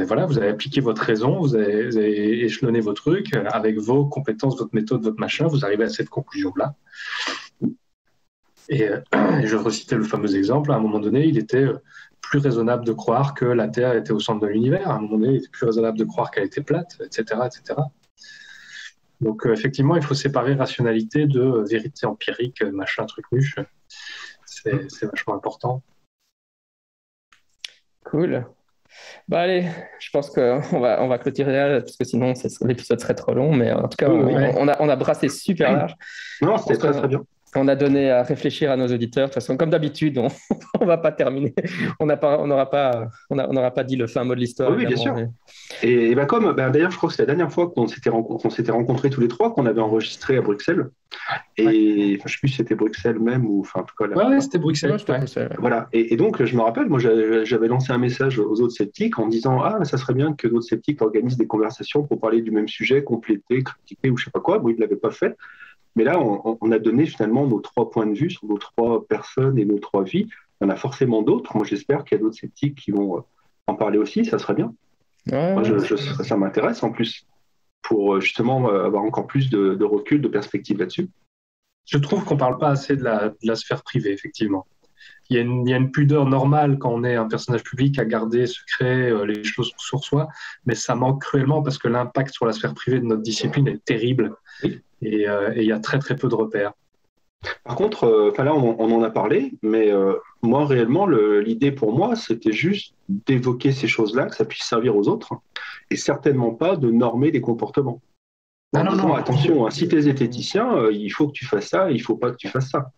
Voilà, vous avez appliqué votre raison, vous avez échelonné vos trucs, avec vos compétences, votre méthode, votre machin, vous arrivez à cette conclusion-là. Et je recitais le fameux exemple, à un moment donné, il était plus raisonnable de croire que la Terre était au centre de l'univers, à un moment donné, il était plus raisonnable de croire qu'elle était plate, etc. etc. Donc effectivement, il faut séparer rationalité de vérité empirique, machin, truc muche. C'est vachement important. Cool. Allez, je pense qu'on va clôturer là, parce que sinon l'épisode serait trop long, mais en tout cas, on a brassé super large. Non, c'était très très bien. On a donné à réfléchir à nos auditeurs. De toute façon, comme d'habitude, on va pas terminer. On n'aura pas dit le fin mot de l'histoire. Oui, bien sûr. Et d'ailleurs, je crois que c'est la dernière fois qu'on s'était rencontrés tous les trois, qu'on avait enregistré à Bruxelles. Et je ne sais plus si c'était Bruxelles même ou en tout cas. Ouais, c'était Bruxelles. Voilà. Et donc, je me rappelle, moi, j'avais lancé un message aux autres sceptiques en disant ça serait bien que d'autres sceptiques organisent des conversations pour parler du même sujet, compléter, critiquer ou je ne sais pas quoi. Bon, ils ne l'avaient pas fait. Mais là, on a donné finalement nos 3 points de vue sur nos 3 personnes et nos 3 vies. Il y en a forcément d'autres. Moi, j'espère qu'il y a d'autres sceptiques qui vont en parler aussi. Ça serait bien. Ouais, moi, ça m'intéresse en plus pour justement avoir encore plus de recul, de perspective là-dessus. Je trouve qu'on ne parle pas assez de la sphère privée, effectivement. Il y a une pudeur normale quand on est un personnage public à garder secret les choses sur soi, mais ça manque cruellement parce que l'impact sur la sphère privée de notre discipline est terrible. Et il y a très très peu de repères. Par contre, là on en a parlé, mais moi réellement l'idée pour moi c'était juste d'évoquer ces choses-là, que ça puisse servir aux autres, et certainement pas de normer des comportements. Non, attention, si tu es zététicien, il faut que tu fasses ça, il ne faut pas que tu fasses ça.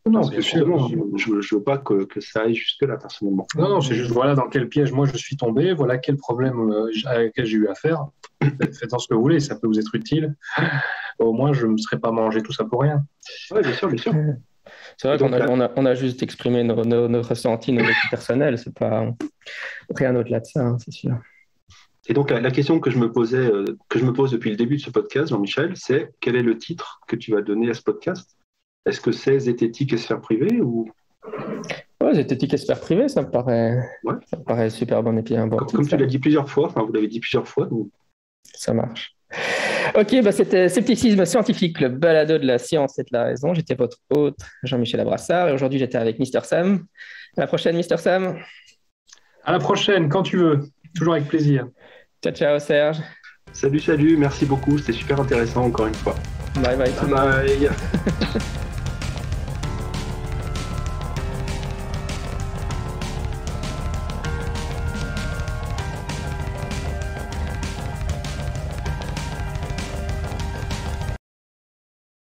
Non, parce que justement, je ne veux pas que ça aille jusque-là personnellement. Non, c'est juste voilà dans quel piège moi je suis tombé, voilà quel problème avec lequel j'ai eu affaire. Faites-en ce que vous voulez, ça peut vous être utile. Au moins, je ne me serais pas mangé tout ça pour rien. Oui, bien sûr, bien sûr. C'est vrai Et donc, on a juste exprimé nos ressentis, nos vécus personnels. C'est pas rien au-delà de ça, hein, c'est sûr. Et donc, la question que je me pose depuis le début de ce podcast, Jean-Michel, c'est quel est le titre que tu vas donner à ce podcast? Est-ce que c'est Zététique et sphère privée ou... Ouais, Zététique et sphère privée, ça me paraît super bon et puis un bon titre, Comme tu ça. l'as dit plusieurs fois, enfin, vous l'avez dit plusieurs fois. Donc... Ça marche. Ok, c'était Scepticisme scientifique, le balado de la science et de la raison. J'étais votre hôte, Jean-Michel Abrassard, et aujourd'hui j'étais avec Mister Sam. À la prochaine, Mister Sam. À la prochaine, quand tu veux. Toujours avec plaisir. Ciao, ciao, Serge. Salut, merci beaucoup, c'était super intéressant encore une fois. Bye bye. Bye bye.